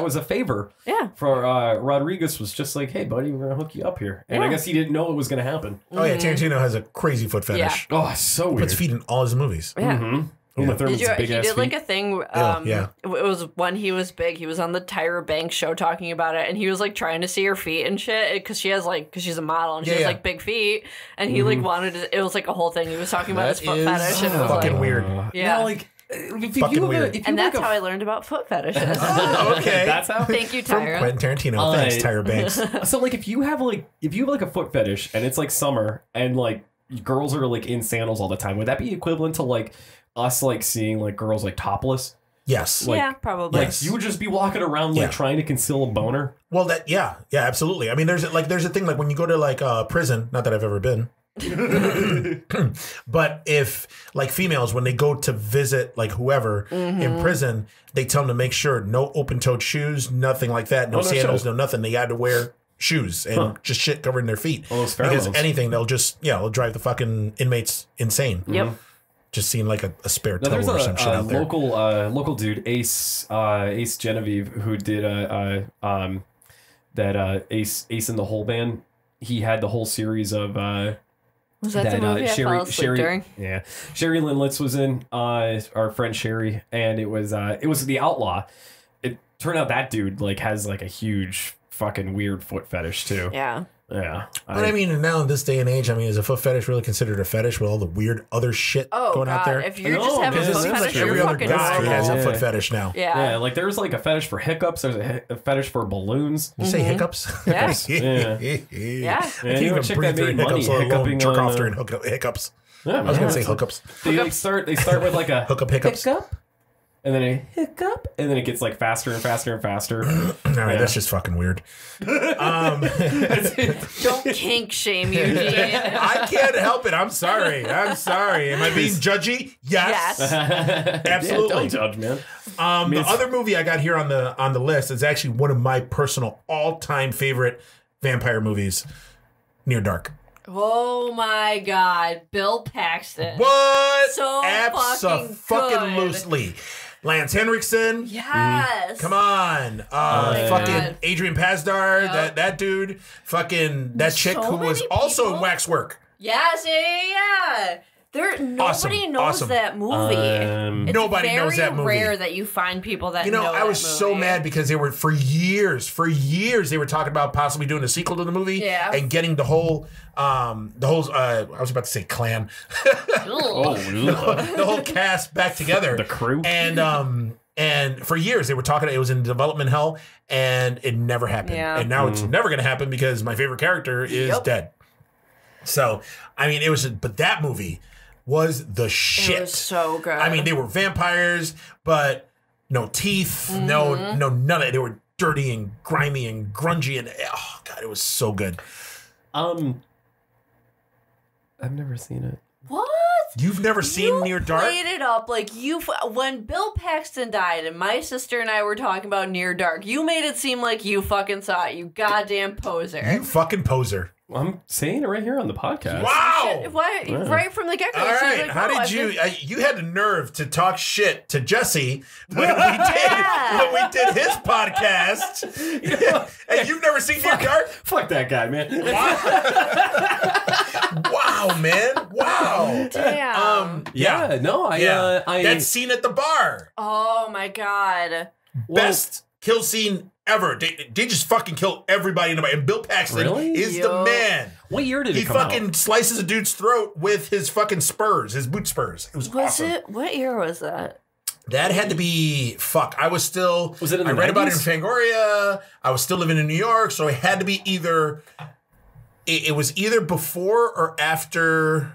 was a favor. Yeah. For Rodriguez was just like, hey buddy, we're gonna hook you up here. And I guess he didn't know it was gonna happen. Oh yeah, Tarantino has a crazy foot fetish. Yeah. Oh, so weird. Puts feet in all his movies. Yeah. Uma Thurman's he big ass did like feet. a thing. It was when he was big. He was on the Tyra Banks show talking about it, and he was like trying to see her feet and shit because she's a model and she has like big feet, and he like wanted to, it was like a whole thing. He was talking about his foot fetish. And it was fucking like, weird. Yeah, like. Fucking weird. And that's how I learned about foot fetishes. Okay. That's how. Thank you, From Tyra. Quentin Tarantino. Thanks, Tyra Banks. So like if you have like a foot fetish and it's like summer and like girls are like in sandals all the time, would that be equivalent to like us like seeing like girls like topless? Yes. Like, yeah, probably. Like you would just be walking around like trying to conceal a boner. Well, yeah, absolutely. I mean, there's a thing like when you go to like prison. Not that I've ever been. But if like females, when they go to visit like whoever in prison, they tell them to make sure no open-toed shoes, nothing like that, no sandals, no nothing. They had to wear shoes and just shit covering their feet because anything they'll drive the fucking inmates insane. Yep. Just seeing like a spare toe There's or some shit out there. local dude, Ace Genevieve, who did Ace in the Hole band. He had the whole series of was that the movie I fell asleep during? Yeah, Sherry Lynn Litz was in our friend Sherry, and it was The Outlaw. It turned out that dude like has like a huge fucking weird foot fetish too. Yeah. Yeah. But I mean, now in this day and age, I mean, is a foot fetish really considered a fetish with all the weird other shit going out there? If you're just having a Because it foot seems fetish, like every you're other fucking guy normal. has a foot fetish now. Yeah, like there's like a fetish for hiccups. There's a fetish for balloons. You say hiccups? Yeah. Yeah. Yeah. I can't even breathe during hiccups, let alone jerk off during hiccups. Yeah, I was going to say hookups. They start with like a Hiccups. hiccup, and then a hiccup, and then it gets like faster and faster and faster. All right, that's just fucking weird. Don't kink shame, Eugene. I can't help it. I'm sorry. Am I being judgy? Yes. Absolutely. Don't judge, man. The other movie I got here on the list is actually one of my personal all-time favorite vampire movies, Near Dark. Oh my God, Bill Paxton. What? So fucking loosely. Lance Henriksen. Yes. Come on. Fucking Adrian Pasdar, that dude. Fucking that chick who was also in Waxwork. Yes, yeah. Nobody knows that movie. Nobody knows that movie. It's very rare that you find people that know I was so mad because they were for years they were talking about possibly doing a sequel to the movie and getting the whole I was about to say clan. The whole cast back together. The crew. And for years they were talking, it was in development hell and it never happened. Yeah. And now it's never going to happen because my favorite character is dead. So, I mean, but that movie was the shit. It was so good. I mean, they were vampires, but no teeth, no none of it. They were dirty and grimy and grungy, and oh god, it was so good. I've never seen it. What? You've never seen Near Dark? You played it up like when Bill Paxton died and my sister and I were talking about Near Dark, you made it seem like you fucking saw it, you goddamn poser. You fucking poser. I'm saying it right here on the podcast. Wow! Right from the get-go. All right, like, how did you? You had the nerve to talk shit to Jesse when we did his podcast, and you've never seen Near Dark? Fuck that guy, man. Wow, man! Wow. Damn. That scene at the bar. Oh my god. Best kill scene ever. They just fucking kill everybody in the bar. And Bill Paxton is the man. What year did it come out? He fucking slices a dude's throat with his fucking spurs, his boot spurs. It was awesome. What year was that? That had to be I was still. Was it in the 90s? read about it in Fangoria. I was still living in New York, so it had to be either. It was either before or after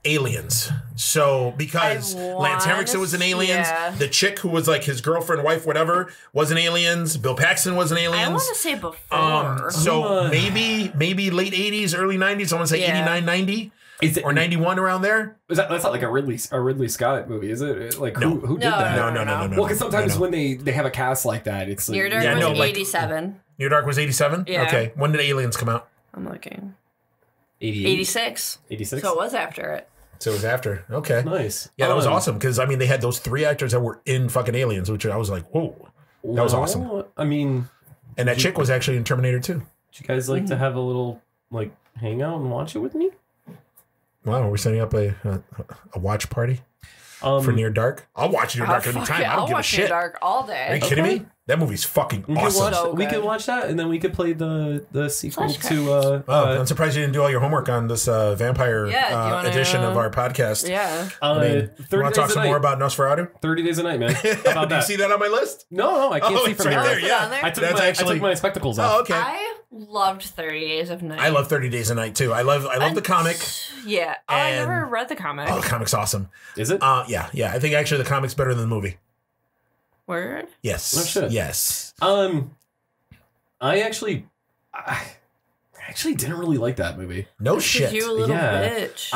Aliens. So because Lance Henriksen was in Aliens, the chick who was like his girlfriend, wife, whatever, was in Aliens. Bill Paxton was in Aliens. I want to say before. So maybe late 80s, early 90s. I want to say 89, 90. Or 91 around there? That's not like a Ridley Scott movie, is it? Like who did that? No. Well, because sometimes when they have a cast like that, it's like, Near Dark was 87. Near Dark was 87? Yeah. Okay. When did Aliens come out? I'm looking. 86. 86. So it was after it. So it was after. Okay. Nice. Yeah, that was awesome because I mean they had those 3 actors that were in fucking Aliens, which I was like, whoa, that was awesome. I mean, and that chick was actually in Terminator 2. Would you guys like to have a little like hang out and watch it with me? Wow, we're setting up a watch party. For Near Dark? I'll watch Near Dark anytime. I don't give a shit. Near Dark all day. Are you kidding me? That movie's fucking awesome. We could watch that, and then we could play the sequel to. I'm surprised you didn't do all your homework on this vampire edition of our podcast. Yeah. I mean, you want to talk some more about Nosferatu? 30 Days a Night, man. How about Do you see that on my list? No, I can't see from right here. there. Yeah, I took my spectacles off. Oh, okay. I loved 30 Days of Night. I love 30 Days a Night too. I love the comic. Yeah. I never read the comic. Oh, the comic's awesome. Is it? Yeah. I think actually the comic's better than the movie. Word? Yes. Oh, shit. Yes. I actually didn't really like that movie. No shit. You little bitch.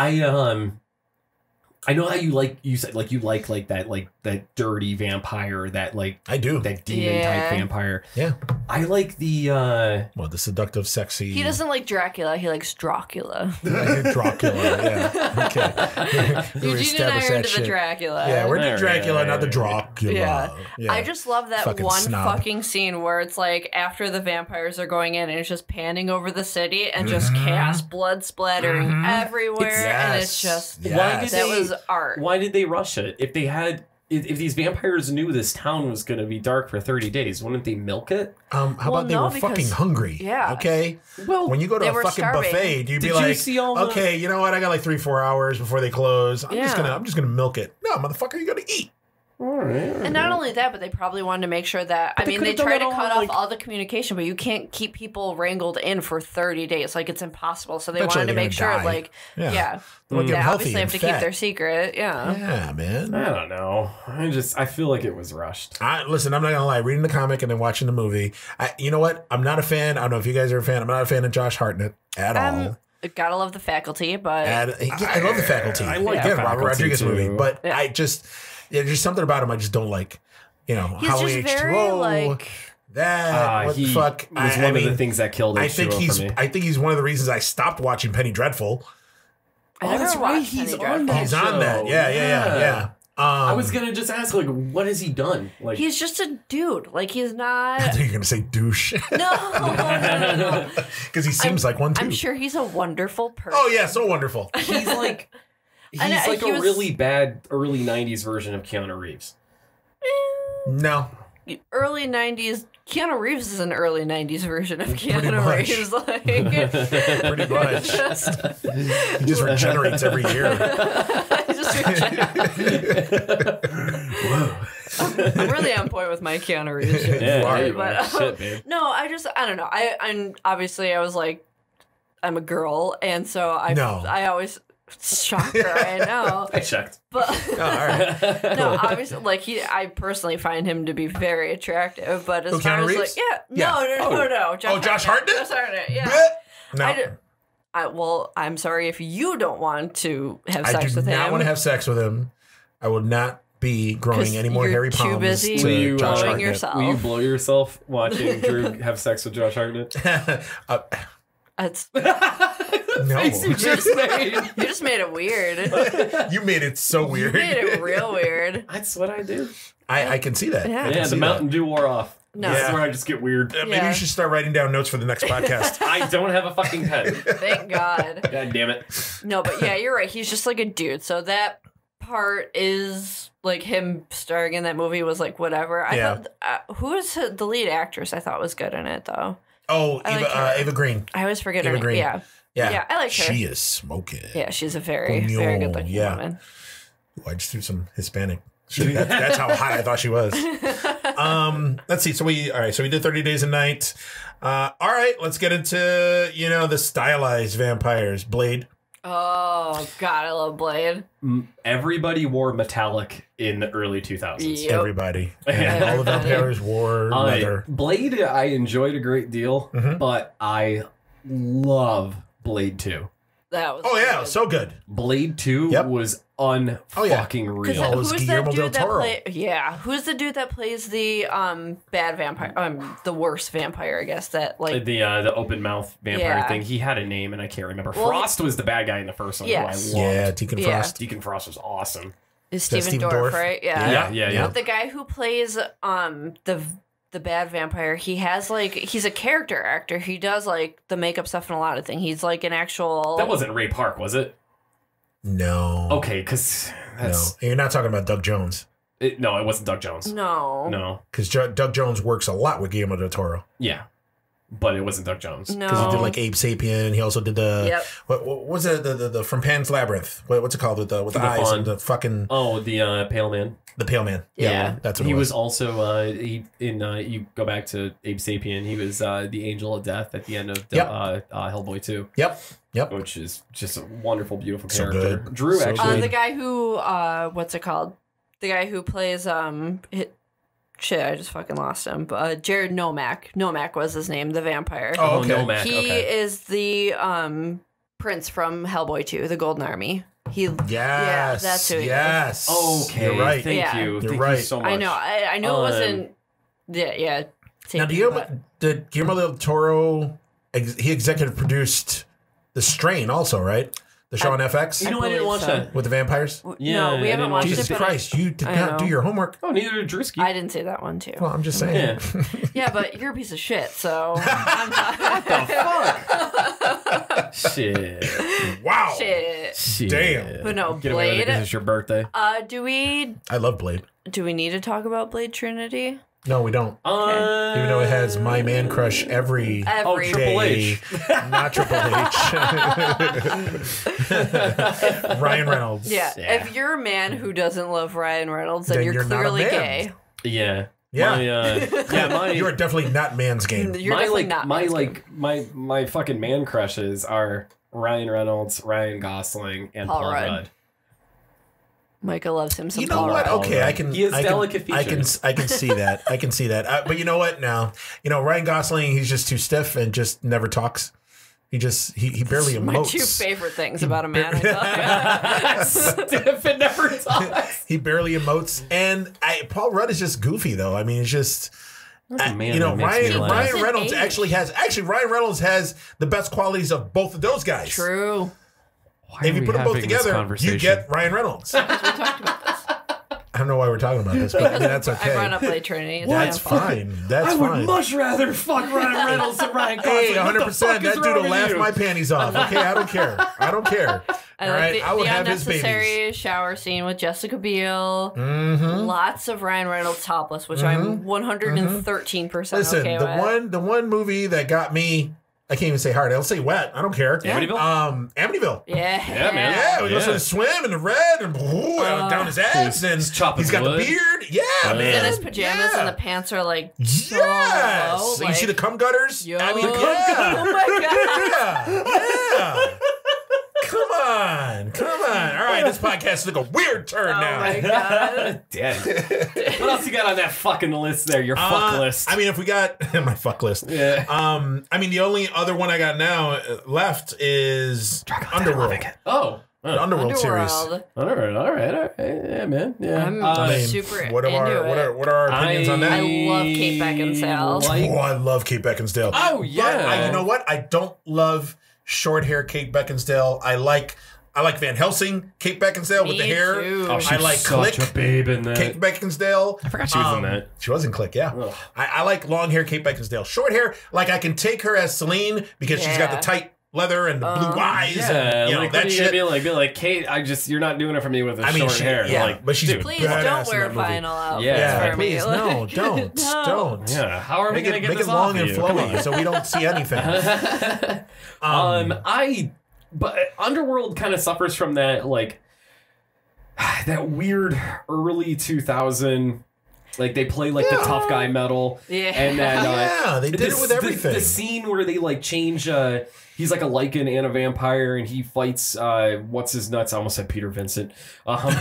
I know how you said you like that dirty vampire, that I do. that demon type vampire. Yeah. I like the the seductive, sexy. He doesn't like Dracula. He likes Dracula. Dracula. Yeah. Okay. Eugene and I are into the Dracula. Yeah, we're into Dracula, not the Dracula. Yeah. I just love that fucking fucking scene where it's like after the vampires are going in and it's just panning over the city and just chaos blood splattering everywhere. And it's just that was art. Why did they rush it? If they had, if these vampires knew this town was going to be dark for 30 days, wouldn't they milk it? How about they were fucking hungry? Yeah. Okay. Well, when you go to a fucking buffet, you'd be like, okay, you know what? I got like 3-4 hours before they close. I'm just gonna milk it. No, motherfucker, you gotta eat. And not only that, but they probably wanted to make sure that, they try to cut off all the communication, but you can't keep people wrangled in for 30 days. Like, it's impossible. So they wanted to make sure, they obviously have to keep their secret. Yeah, man. I don't know. I feel like it was rushed. Listen, I'm not gonna lie. Reading the comic and then watching the movie, you know what? I'm not a fan. I don't know if you guys are a fan. I'm not a fan of Josh Hartnett at all. Gotta love the Faculty, but... I love the Faculty. I like the Robert Rodriguez movie, but there's just something about him I just don't like. You know, Howling H2O, what the fuck? Was one of the things that killed H2O for me. I think he's one of the reasons I stopped watching Penny Dreadful. That's right. He's on that. He's on that. Yeah. I was gonna just ask, what has he done? He's just a dude. He's not. I think you're gonna say douche. No. Because he seems like one too. I'm sure he's a wonderful person. Oh yeah, so wonderful. He's like a really bad early 90s version of Keanu Reeves. No. Early 90s. Keanu Reeves is an early 90s version of Keanu Reeves. Pretty much. He just regenerates every year. I'm really on point with my Keanu Reeves shit. Shit, babe. No, I don't know. I'm obviously I was like, I'm a girl, and so I always shocker. I know. I checked. But all right. No, obviously, I personally find him to be very attractive. But as far as no. Josh Hartnett. Josh Hartnett. Yeah. No. Well, I'm sorry if you don't want to have sex with him. I do not want to have sex with him. I will not be growing any more hairy palms. Too busy to Josh blowing Hartnett. yourself. Will you blow yourself watching Drew have sex with Josh Hartnett? That's no. You just made. You just made it weird. You made it so weird. You made it real weird. That's what I do. I can see that. Yeah, the Mountain Dew wore off. No. This is where I just get weird. Maybe you should start writing down notes for the next podcast. I don't have a fucking pen. Thank God. God damn it. No, but yeah, you're right. He's just like a dude. So that part is him starring in that movie was whatever. I thought, who is the lead actress? I thought was good in it though. Oh, Eva Green. I always forget her name. Green. Yeah, I like her. She is smoking. Yeah, she's a very good looking woman. Ooh, I just threw some Hispanic. That's how high I thought she was. Let's see. So we did 30 Days a Night. All right, let's get into the stylized vampires. Blade. Oh God, I love Blade. Everybody wore metallic in the early 2000s. Yep. Everybody. And all the vampires wore leather. Blade, I enjoyed a great deal, but I love Blade 2. That was good. So good. Blade 2 was unfucking real. It was Guillermo del Toro. Who's the dude that plays the bad vampire? The worst vampire, I guess. That the open mouth vampire thing. He had a name and I can't remember. Frost was the bad guy in the first one. Yes. Who I loved. Yeah, Deacon Frost. Deacon Frost was awesome. Is Steven Dorff, right? Yeah. But the guy who plays the bad vampire, he's a character actor. He does the makeup stuff and a lot of things. He's an actual. That wasn't Ray Park, was it? No. Okay, because And you're not talking about Doug Jones. No, it wasn't Doug Jones. No. Because Doug Jones works a lot with Guillermo del Toro. Yeah. But it wasn't Doug Jones. No. Because he did like Ape Sapien. He also did the what was it the from Pan's Labyrinth? What's it called with the eyes and the fucking the Pale Man. The Pale Man. Yeah, that's what he was also you go back to Abe Sapien. He was the Angel of Death at the end of Hellboy 2. Yep. Which is just a wonderful, beautiful So character. good. Drew So actually. The guy who what's it called? The guy who plays shit, I just fucking lost him. But Jared Nomak. Nomak was his name, the vampire. Oh, okay. Nomak. He is the prince from Hellboy 2, the Golden Army. Yes. That's who he is. Okay. You're right. Thank you. You're Thank right. you so much. I know. I know it wasn't. Yeah. Now, did Guillermo del Toro he executive produced The Strain also, right? The show on FX? You know, I didn't watch that. With the vampires? Yeah, no, we haven't watched Jesus it. Christ, you did not do your homework. Oh, neither did Drewski. I didn't say that one too. Well, I'm just saying. Yeah, but you're a piece of shit, so I'm not. Shit. Wow. Shit. Damn. But no, Get away with it Blade. because it's your birthday. I love Blade. Do we need to talk about Blade Trinity? No, we don't. Even though it has my man crush every Every Triple day. H. Not Triple H. Ryan Reynolds. Yeah. If you're a man who doesn't love Ryan Reynolds, then, Then you're you're not a clearly man. gay. Yeah. Yeah. My You are definitely not man's game. You're definitely not. my fucking man crushes are Ryan Reynolds, Ryan Gosling, and Paul Rudd. Micah loves him some You know Paul what? Rudd. Okay, I can. He has delicate features. I can see that. I can see that. But you know what? Now, Ryan Gosling. He's just too stiff and just never talks. He barely emotes. My two favorite things about a man. I Stiff and never talks. He barely emotes, and Paul Rudd is just goofy though. I mean, it's just. Ryan Reynolds Ryan Reynolds has the best qualities of both of those guys. True. If you put them both together, you get Ryan Reynolds. We talked about this. I don't know why we're talking about this, but that's okay. I brought up Blade Trinity. It's That's fine. That's fine. I would much rather fuck Ryan Reynolds than Ryan Gosling. Hey, 100%. That dude will laugh my panties off. Okay, I don't care. All right, I would have his babies. The unnecessary shower scene with Jessica Biel. Mm-hmm. Lots of Ryan Reynolds topless, which I'm 113% Listen, okay with. the one movie that got me, I can't even say hard. I'll say wet. I don't care. Amityville? Amityville. Yeah, man. Yeah, we go to the swim in the red and down his ass, and he's got the beard. Yeah, man. He's in his pajamas and the pants are like so yes. low. So you see the cum gutters? Yo. I mean, Oh my god. yeah. Come on. All right, this podcast is like a weird turn now. Oh my god. Damn. What else you got on that fucking list there? Your fuck list. I mean, if we got my fuck list. Yeah. I mean, the only other one I got now left is Underworld. Oh. The Underworld series. All right. Yeah, man. Yeah. I'm super what are our opinions on that? I love Kate Beckinsale. I love Kate Beckinsale. Oh, yeah. But you know what? I don't love short hair Kate Beckinsale. I like Van Helsing, Kate Beckinsale with the hair. Too. Oh, I like such Click, a babe in that. Kate Beckinsale. I forgot she was in that. She was in Click, yeah. Ugh. I like long hair Kate Beckinsale. Short hair, like I can take her as Celine because she's got the tight leather and the blue eyes. Yeah, and, like that shit. Be like, Kate, you're not doing it for me with the short hair. Yeah, like, but she's dude, Please don't wear vinyl outfits Yeah, for please, me. no, don't. Yeah, how are we gonna get make this it long off and you? Come flowy on. so we don't see anything. But Underworld kind of suffers from that, like, that weird early 2000, like, they play, like, the tough guy metal. Yeah. And then, they did it with everything. The scene where they, like, change, he's like a lichen and a vampire, and he fights, what's his nuts? I almost said Peter Vincent. Scott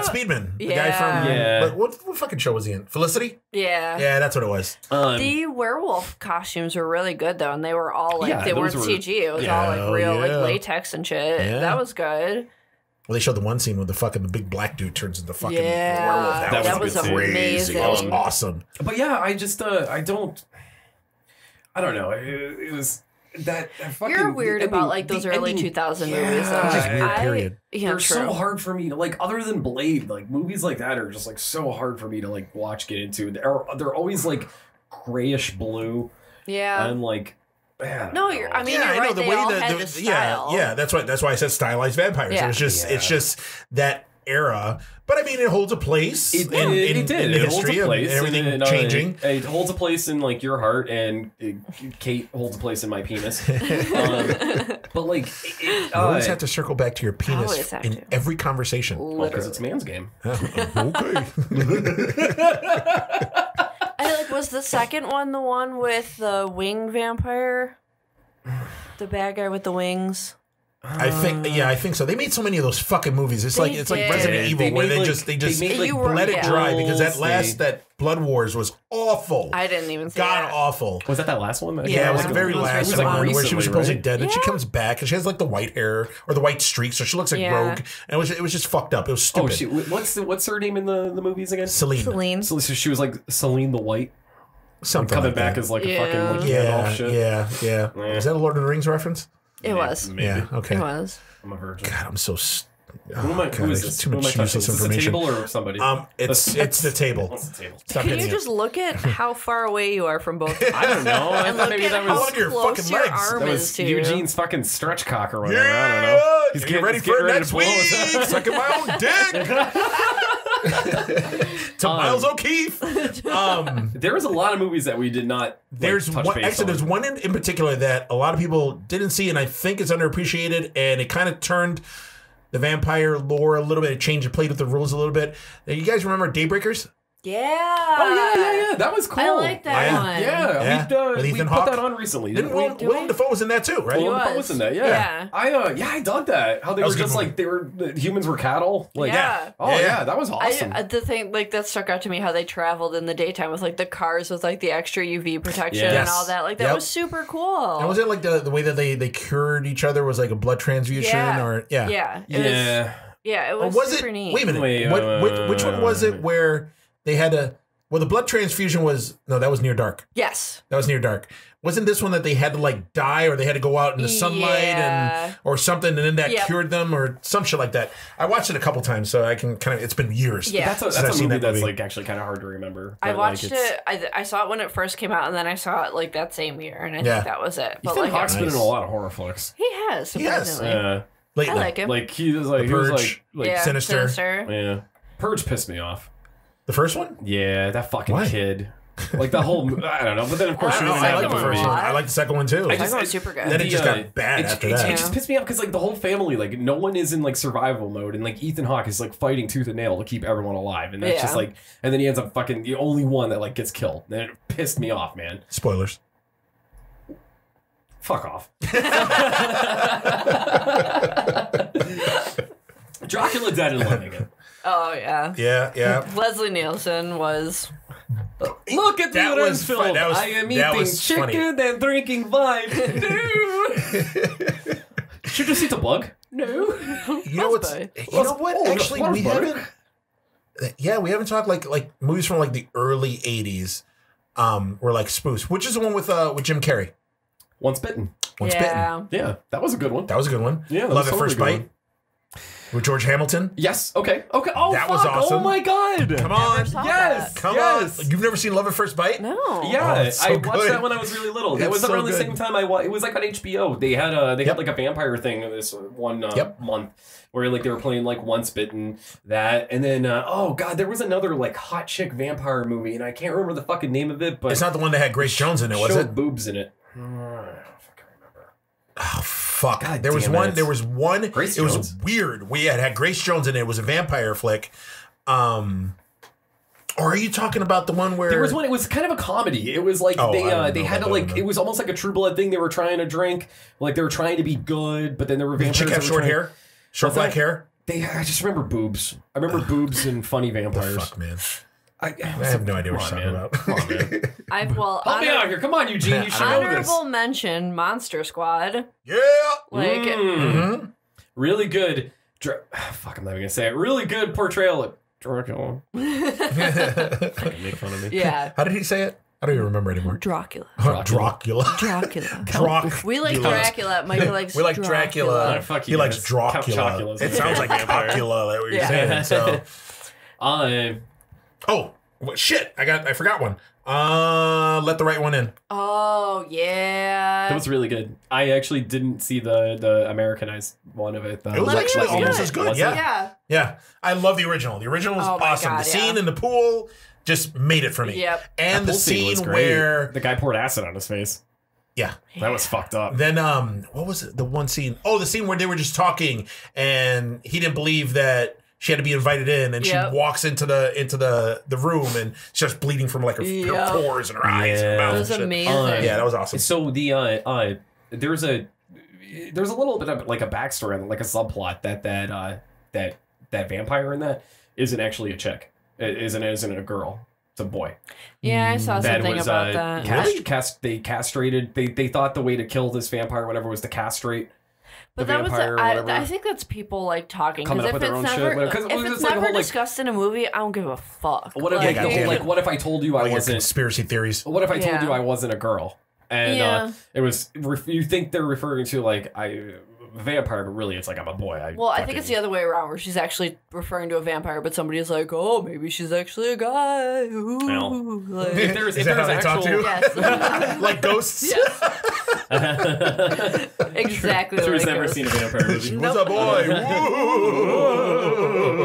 Speedman, the guy from, what fucking show was he in? Felicity? Yeah. Yeah, that's what it was. The werewolf costumes were really good though, and they were all like they weren't CG. It was all like real like latex and shit. Yeah. That was good. Well, they showed the one scene where the big black dude turns into fucking werewolf. That was crazy. That was awesome. But yeah, I just I don't know. It was that fucking. You're weird about like those early 2000 movies. Though. Just weird. Period. Yeah, they're true. so hard for me to like. Other than Blade, like movies like that are just like so hard for me to like watch, get into. They're always like grayish blue. Yeah. And like No, you're. I mean, you're right. They all had the style. Yeah. That's why I said stylized vampires. Yeah. It's just that era. But I mean, it holds a place in the history of everything changing. It holds a place in like your heart, and Kate holds a place in my penis. But like, you always have to circle back to your penis in every conversation. Because it's man's game. Okay. Was the second one the one with the wing vampire? The bad guy with the wings? I think so. They made so many of those fucking movies. It's like Resident Evil, where they just let it dry because that Blood Wars was awful. I didn't even see God awful. Was that last one? Yeah, it was the very last one where she was supposedly dead, and she comes back and she has like the white hair or the white streaks, so she looks like Rogue, and it was just fucked up. It was stupid. What's her name in the movies again? Celine. So she was like Celine the White. Something coming like back that. as like a fucking like Gandalf shit. Yeah. Is that a Lord of the Rings reference? It was. Maybe. Yeah. Okay. It was. I'm a virgin. God, I'm so. Who is this? Too much useless information. Is it the table or somebody? It's the table. It's the table. Can you just look at how far away you are from both? I don't know. I thought maybe that was your fucking your legs. arm that is was to Eugene's fucking stretch cock or whatever. Yeah, I don't know. He's getting ready for next week. Sucking my own dick. To Miles O'Keefe. There was a lot of movies that we did not. There's one in particular that a lot of people didn't see, and I think it's underappreciated, and it kind of turned the vampire lore a little bit. It changed, it played with the rules a little bit. You guys remember Daybreakers? Yeah. Oh yeah. That was cool. I like that one. Yeah. We put that on recently. Willem Dafoe was in that too, right? He Willem Dafoe was in that. Yeah. I dug that. How they were just like the humans were cattle. Like that was awesome. The thing like that stuck out to me how they traveled in the daytime with like the cars with like the extra UV protection and all that. Like that was super cool. And was it like the way that they cured each other was like a blood transfusion or it was super neat. Wait a minute. Which one was it where they had the blood transfusion that was Near Dark. Yes. That was Near Dark. Wasn't this one that they had to like die or they had to go out in the sunlight or something and then that cured them or some shit like that? I watched it a couple times so I can it's been years. Yeah. That's a movie that's like actually kind of hard to remember. I watched it. I saw it when it first came out and then I saw it like that same year and I think that was it. But Ethan Hawke's been in a lot of horror flicks. He has. Surprisingly. Yeah. I like him. Like he was like Sinister. Yeah. Purge pissed me off. The first one? Yeah, that fucking kid. Like the whole, I don't know. But then of course, I like the first one. I like the second one too. The second one was super good. Then it just got bad after that. It just pissed me off because like the whole family, like no one is in like survival mode, and like Ethan Hawke is like fighting tooth and nail to keep everyone alive, and that's just like, and then he ends up fucking the only one that like gets killed. And it pissed me off, man. Spoilers. Fuck off. Dracula dead and living it. Oh yeah. Yeah. Leslie Nielsen was. Look at the Uran's film. I am eating chicken and drinking wine. No. Should you see the bug? No. You know what? Actually, we haven't. Yeah, we haven't talked like movies from like the early '80s. Were like spoofs. Which is the one with Jim Carrey? Once Bitten. Once Bitten. Yeah, that was a good one. That was a good one. Yeah, Love at First Bite. With George Hamilton? Yes. Okay. Oh, that was awesome. Oh my god. Come on. Yes. Come on. You've never seen Love at First Bite? No. Yeah, I watched that when I was really little. It was around the same time it was like on HBO. They had like a vampire thing this one month where like they were playing like Once Bitten, that, and then oh god, there was another like hot chick vampire movie, and I can't remember the fucking name of it, but it's not the one that had Grace Jones in it, was it? Boobs in it. Oh fuck! God, there was one. Grace Jones? Was weird. We had Grace Jones in it. It was a vampire flick. Or are you talking about the one where there was one? It was kind of a comedy. It was like they had to like it was almost like a True Blood thing. They were trying to drink, like they were trying to be good, but then there were vampires. Did the chick have short hair, short black hair? I just remember boobs. I remember boobs and funny vampires. Fuck, man. I have no idea what you're talking about. Come on, man. Help me out here. Come on, Eugene. You should know this. Honorable mention: Monster Squad. Yeah. Like, really good. Fuck, I'm not even gonna say it. Really good portrayal of Dracula. Make fun of me. Yeah. How did he say it? I don't even remember anymore. Dracula. Dracula. We like Dracula. Mike likes we like Dracula. Fuck he you likes Dracula. It sounds like Dracula. That what you're saying. So. Shit, I forgot one. Let the Right One In. Oh yeah, that was really good. I actually didn't see the Americanized one of it. It was actually almost as good. Yeah. I love the original. The original was awesome. God, the scene in the pool just made it for me. Yep. And the scene where the guy poured acid on his face. Yeah. That was fucked up. Then what was it? The one scene? Oh, the scene where they were just talking and he didn't believe that she had to be invited in, and she walks into the room and she's just bleeding from like her pores and her eyes and her mouth. That was amazing. Yeah, that was awesome. So there's a little bit of like a backstory, like a subplot that vampire in that isn't actually a chick. It isn't a girl. It's a boy. Yeah, I saw something about that. Really? They castrated. They thought the way to kill this vampire, whatever, was to castrate. But that was, I think that's people like talking. Coming up with their own shit. If it's never discussed in a movie, I don't give a fuck. What if, what if I told you I wasn't conspiracy theories? What if I told you I wasn't a girl? And it was, you think they're referring to like vampire, but really it's like I'm a boy. I think it's the other way around, where she's actually referring to a vampire, but somebody's like, oh, maybe she's actually a guy. Ooh, like, if there's actual, yes. like ghosts. Yes. Exactly. Drew's never seen a vampire movie. What's up, boy?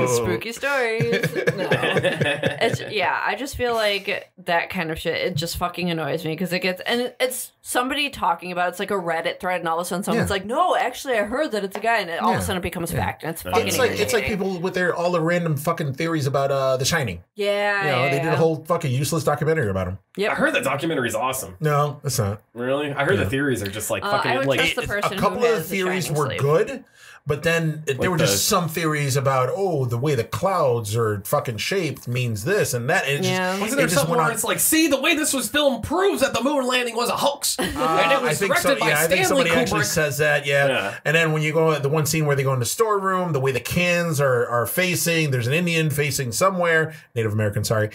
Spooky stories. No. I just feel like that kind of shit, it just fucking annoys me, because it's somebody talking about, it's like a Reddit thread, and all of a sudden someone's like, no, actually I heard that it's a guy, and all of a sudden it becomes fact, and it's fucking it's like people with all the random fucking theories about The Shining. Yeah, they did a whole fucking useless documentary about him. Yeah, I heard that documentary is awesome. No, it's not. Really? I heard the theories are just like fucking like the person a couple of the theories were good, but then there were just some theories about the way the clouds are fucking shaped means this and that. And wasn't there something where it's like, see, the way this was filmed proves that the moon landing was a hoax, and it was directed by Stanley I think somebody Kubrick. actually says that. Yeah. And then when you go the one scene where they go in the storeroom, the way the cans are facing, there's an Indian facing somewhere, Native American, sorry,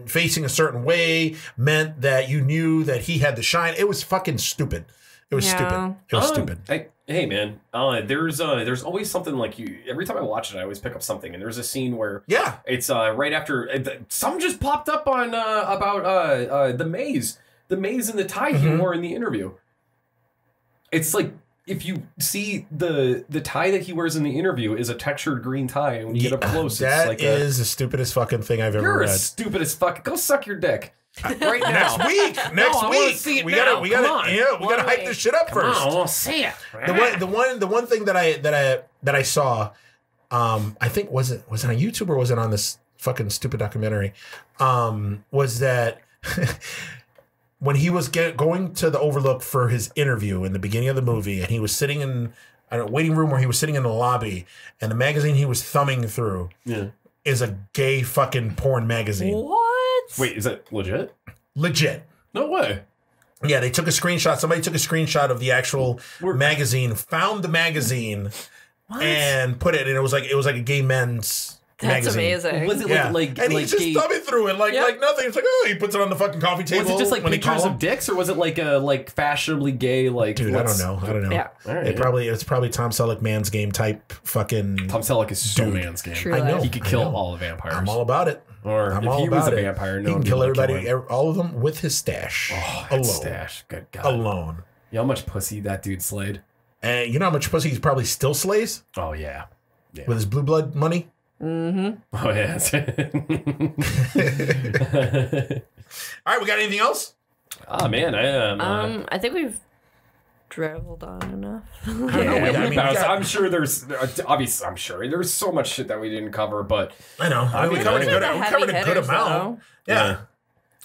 facing a certain way meant that you knew that he had the shine. It was fucking stupid. It was stupid. It was stupid. Hey man, there's always something like you. Every time I watch it, I always pick up something. And there's a scene where it's right after something just popped up on about the maze and the tie he wore in the interview. It's like, if you see the tie that he wears in the interview is a textured green tie, and when you get up close, that it's like is the stupidest fucking thing I've ever read. You're stupid as fuck. Go suck your dick. Right now. Next week. See it we now. we gotta hype this shit up first. I want to see it. The one thing that I saw, I think was it on YouTube or was it on this fucking stupid documentary? Was that when he was going to the Overlook for his interview in the beginning of the movie, and he was sitting in a waiting room where he was sitting in the lobby, and the magazine he was thumbing through is a gay fucking porn magazine. What? Wait, is that legit? Legit. No way. Yeah, they took a screenshot. Somebody took a screenshot of the actual magazine, found the magazine, and put it. And it was like a gay men's magazine. Amazing. Was it like and he's just thumbing through it like nothing. It's like, he puts it on the fucking coffee table. Was it just like pictures of dicks, or was it like a fashionably gay Dude, I don't know. Yeah. Right. It's probably Tom Selleck man's game type fucking. Tom Selleck is so man's game. True. I know. He could kill all the vampires. I'm all about it. Or I'm if all he was about a it. vampire, He no can one kill would everybody, him. all of them with his stash. Alone. Stash. Good God. Alone. You know how much pussy that dude slayed? And you know how much pussy he probably still slays? Oh yeah. With his blue blood money? Mm-hmm. Oh yeah. All right, we got anything else? Oh man, I think we've traveled on enough. I'm sure there's obviously. I'm sure there's so much shit that we didn't cover, but I know. We covered a good amount. Yeah.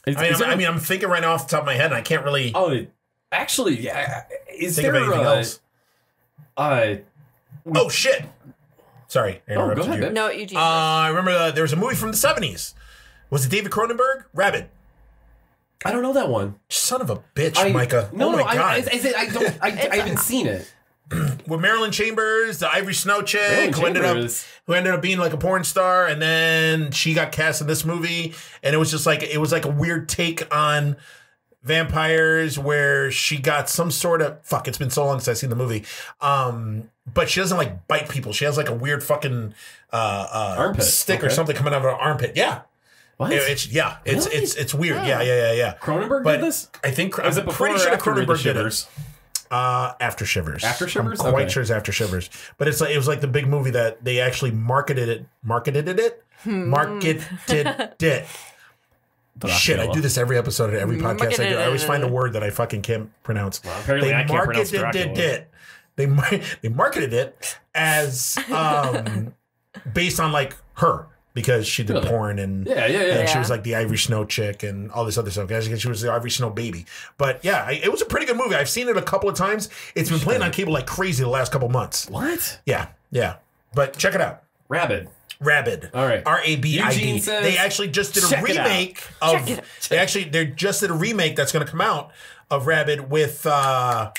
I'm thinking right now off the top of my head, and I can't really. Oh, actually, yeah. Is think there of anything else? Oh shit! Sorry, I interrupted go ahead, you. No, Eugene. I remember there was a movie from the 70s. Was it David Cronenberg? Rabbit. I don't know that one. Son of a bitch, Micah. No, oh my God. I haven't seen it. With Marilyn Chambers, the Ivory Snow chick, who ended up being like a porn star, and then she got cast in this movie, and it was like a weird take on vampires where she got some sort of it's been so long since I've seen the movie. But she doesn't like bite people. She has like a weird fucking armpit stick or something coming out of her armpit. Yeah. What? It's weird. Oh. Yeah. Cronenberg But did this? I think Was I'm it before pretty or sure after Cronenberg did Shivers? it. After Shivers. After Shivers? I'm quite Okay. sure it's after Shivers. But it was like the big movie that they actually marketed it. Shit, I do this every episode of every podcast I do. I always find a word that I fucking can't pronounce. Well, apparently I can't pronounce Dracula. They marketed it as based on like her because she did porn and and she was like the Ivory Snow chick and all this other stuff. Guys, she was the Ivory Snow baby. But yeah, it was a pretty good movie. I've seen it a couple of times. It's been playing on cable like crazy the last couple of months. What? Yeah. But check it out. Rabid. All right. RABID. Eugene says, they actually just did a check it remake of. They just did a remake that's going to come out of Rabid with the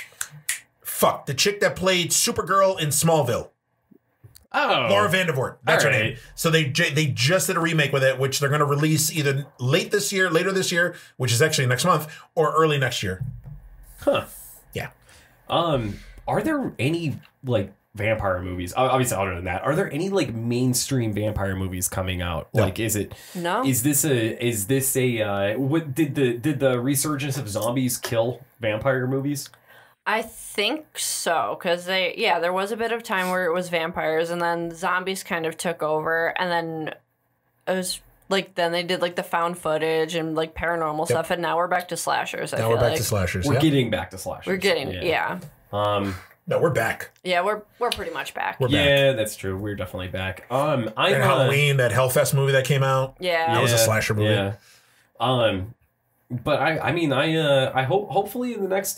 chick that played Supergirl in Smallville. Oh, Laura Vandervoort. That's her right. name. So they just did a remake with it, which they're going to release either later this year, which is actually next month, or early next year. Huh. Yeah. Are there any like vampire movies? Obviously, other than that, are there any like mainstream vampire movies coming out? No. Like, is this a what did the resurgence of zombies kill vampire movies? I think so, because there was a bit of time where it was vampires, and then zombies kind of took over, and then it was like then they did like the found footage and like paranormal stuff, and now we're back to slashers. Now we're back to slashers. We're getting back to slashers. We're getting No, we're back. Yeah, we're pretty much back. We're back. Yeah, that's true. We're definitely back. And Halloween, that Hellfest movie that came out. Yeah. That was a slasher movie. Yeah. But I hope hopefully in the next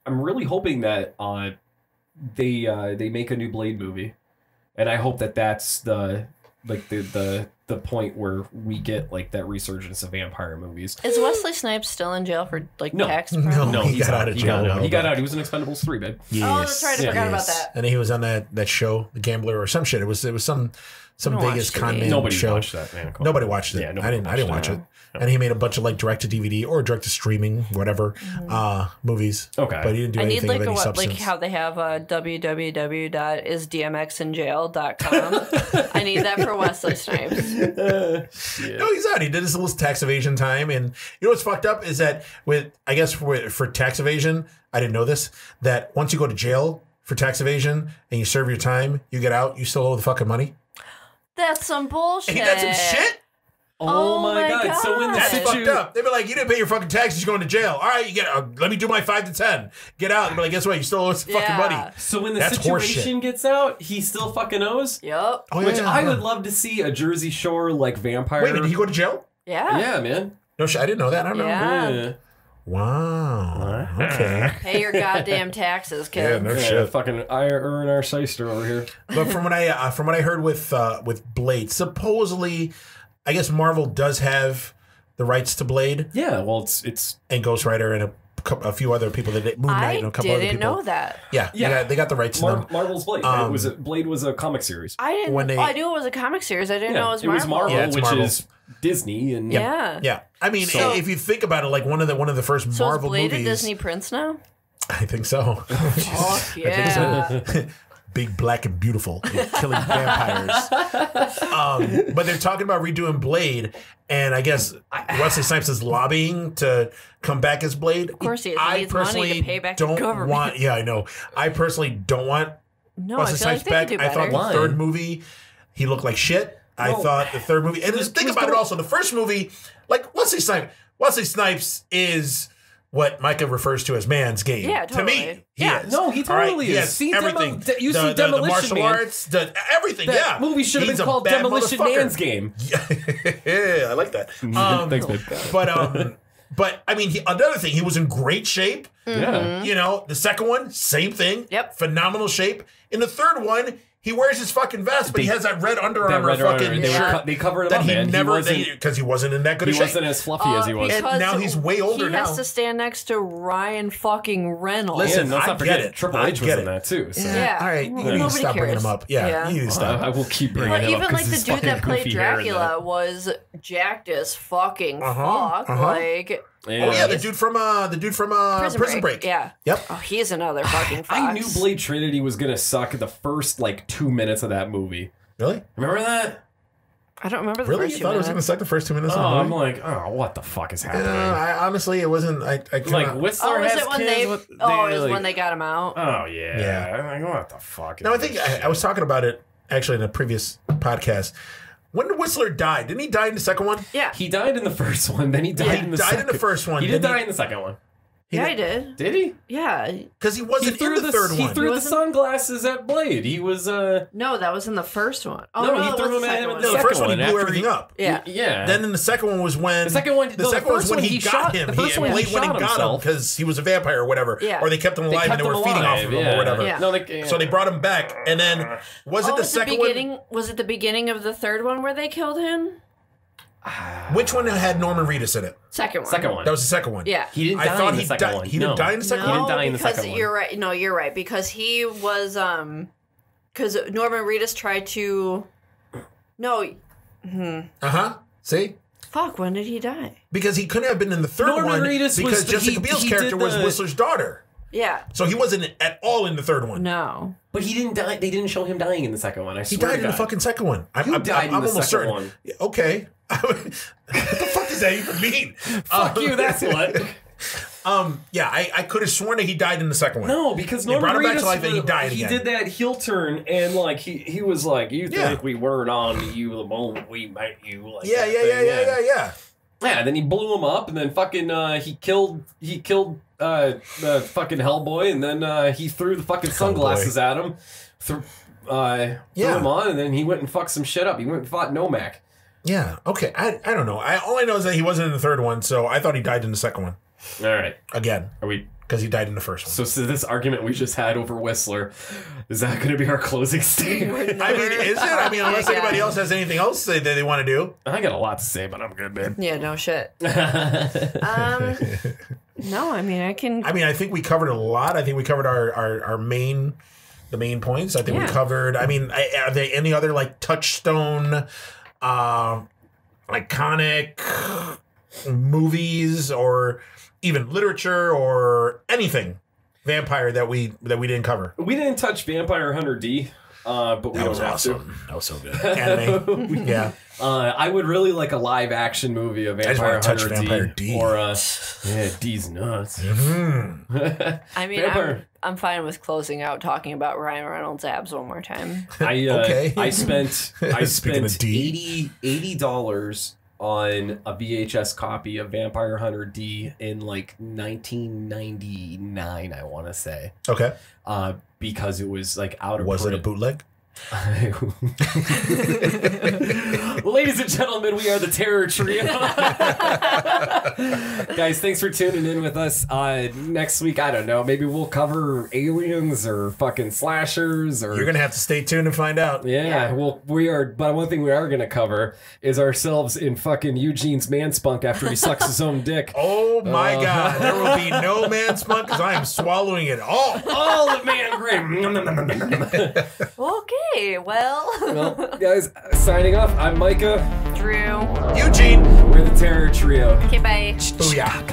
I'm really hoping that they make a new Blade movie, and I hope that that's the point where we get like that resurgence of vampire movies. Is Wesley Snipes still in jail for like tax? No, he got out of jail. He got out. He was in Expendables 3, babe. Yes. Oh, that's right. I forgot about that. And he was on that show, The Gambler, or some shit. It was some Vegas con man Nobody show. watched that, man. Nobody watched it. Yeah, I didn't watch it. And he made a bunch of like direct to DVD or direct to streaming, whatever, movies. Okay. But he didn't do anything of any substance. Like how they have www.isdmxinjail.com. I need that for Wesley Snipes. No, he's out. He did his little tax evasion time, and you know what's fucked up is that for tax evasion, I didn't know this, that once you go to jail for tax evasion and you serve your time, you get out, you still owe the fucking money. That's some bullshit. Ain't that some shit? Oh my god! So when that's fucked up. They'd be like, "You didn't pay your fucking taxes. You're going to jail. All right, you get. Let me do my 5 to 10. Get out." They'd be like, "Guess what? You still owe us fucking money." So when the situation gets out, he still fucking owes. Yep. Oh, Which I would love to see a Jersey Shore like vampire. Wait a minute, did he go to jail? Yeah. Yeah, man. No shit. I didn't know that. I don't know. Yeah. Wow. Okay. Pay your goddamn taxes, kid. Yeah, no shit. Fucking earn our shyster over here. But from what I heard with Blade, supposedly, I guess Marvel does have the rights to Blade. Yeah, well, it's and Ghost Rider and a few other people that Moon Knight and a couple other people. I didn't know that. Yeah. They got the rights to them. Marvel's Blade. Blade was a comic series. I didn't. I knew it was a comic series. I didn't know it was Marvel. It was Marvel, Yeah, it's which Marvel. is Disney, and Yeah. I mean, if you think about it, like one of the first Marvel is Blade movies. a Disney Prince now? I think so. Fuck yeah. Big, black, and beautiful, killing vampires. But they're talking about redoing Blade, and I guess Wesley Snipes is lobbying to come back as Blade. Of course he is. He I needs money personally to pay back the government. I know. I personally don't want No, Wesley I feel Snipes like they back. could do I better. thought the third movie, he looked like shit. I thought the third movie, and think about it also, the first movie, like Wesley Snipes is what Micah refers to as man's game. Yeah, totally. To me, he Yeah. is. No, he totally All right? is. He has See, everything. you see the Demolition martial Man. arts, everything. That movie should have He's been a called bad Demolition motherfucker. Man's Game. Yeah, I like that. Thanks, babe. But I mean, another thing, he was in great shape. Yeah. You know, the second one, same thing. Yep. Phenomenal shape. In the third one, he wears his fucking vest, but he has that red Under Armour fucking shirt. They covered him that up, he man. never, because he wasn't in that good a He shape. wasn't as fluffy as he was. And now he's way older he now. He has to stand next to Ryan fucking Reynolds. Listen, let's not I forget get it. Triple I H was get in it. that too. So. Yeah. All right, you need to Nobody stop bringing cares. him up. Yeah, you need to stop. I will keep bringing But him up. even like the his dude that fucking played goofy hair in Dracula was jacked as fucking fuck. Like, Oh yeah, the dude from Prison Break. Yeah. Yep. Oh, he's another fucking fox. I knew Blade Trinity was gonna suck the first like 2 minutes of that movie. Really? Remember that? I don't remember the Really? first You 2 thought it minutes. was going to suck the first 2 minutes? Oh, of I'm the movie? like, oh, what the fuck is happening? I honestly, it wasn't. I kinda, Like Whistler was has it when kids. they? What- Oh, it was like- when they got him out. Oh yeah. Yeah. I'm like, what the fuck? No, I think I was talking about it actually in a previous podcast. When did Whistler die? Didn't he die in the second one? Yeah. He died in the first one. Then he died in the died second. in the first one, He did then die he- in the second one. Yeah, I did. Did he? Yeah. Because he wasn't in the third He one. threw the wasn't? sunglasses at Blade. He was No, that was in the first one. Oh, No, he it threw was him at second him one. in No, the second first one he one, blew after everything he- up. Yeah. yeah. Then in the second one was when The second one was when he got shot- him. the first one Blade he went and shot got him himself. because he was a vampire or whatever. Yeah. Or they kept him alive and kept they were him feeding off alive, of him yeah. or whatever. Yeah. No, they, So they brought him back, and then was it the second one? Was it the beginning of the third one where they killed him? Which one had Norman Reedus in it? Second one. second one. That was the second one. Yeah. He didn't I die thought in the he second died. one. He didn't die in the second He one. didn't die in the because second one. you're right. No, you're right because he was because Norman Reedus tried to. No, See? fuck. When did he die? Because he couldn't have been in the third Norman one Reedus because was the- Jessica Biel's he character did was the- Whistler's daughter. Yeah. So he wasn't at all in the third one. No. But he didn't die. They didn't show him dying in the second one. I He swear died to in the God. fucking second one. I'm died in the almost second certain. one. Yeah, okay. What the fuck does that even mean? Fuck you. That's what. Yeah, I could have sworn that he died in the second one. No, because They Norman brought him back Reedus to life and he died he again. did that heel turn and like he was like, "You Yeah. think we weren't on to you the moment we met you?" Like Yeah, that yeah, thing, yeah. Yeah, then he blew him up, and then fucking he killed the fucking Hellboy, and then he threw the fucking sunglasses at him, threw him on, and then he went and fucked some shit up. He went and fought Nomak. Yeah, okay. I don't know. All I know is that he wasn't in the third one, so I thought he died in the second one. All right, Again, are we? because he died in the first one. So this argument we just had over Whistler, is that going to be our closing statement? I mean, is it? I mean, unless Yeah. anybody else has anything else that they want to do. I got a lot to say, but I'm good, man. Yeah. No shit. No, I mean I can. I mean, I think we covered a lot. I think we covered the main points. I think we Yeah. covered. I mean, are there any other like touchstone, iconic movies or even literature or anything vampire that we didn't cover? We didn't touch Vampire Hunter D, but we That don't was have awesome. That was so good. Anime. Yeah. to. I would really like a live action movie of just Vampire wanna touch Hunter Vampire D, D. or D's nuts. I mean, Vampire. I'm fine with closing out talking about Ryan Reynolds' abs one more time. Okay. I spent Speaking of D. $80 on a VHS copy of Vampire Hunter D in like 1999, I want to say, Okay. because it was like out of Was it a print. bootleg? Ladies and gentlemen, we are the Terror Trio. Guys, thanks for tuning in with us. Next week, I don't know, maybe we'll cover aliens or fucking slashers or You're gonna have to stay tuned and find out. yeah, well, we are. But one thing we are going to cover is ourselves in fucking Eugene's man spunk after he sucks his own dick. Oh my God! There will be no man spunk because I am swallowing it all. All the man grave. Okay, well, Well, guys, signing off. I'm Micah. Drew. Eugene. We're the Terror Trio. Okay, bye. Booyah.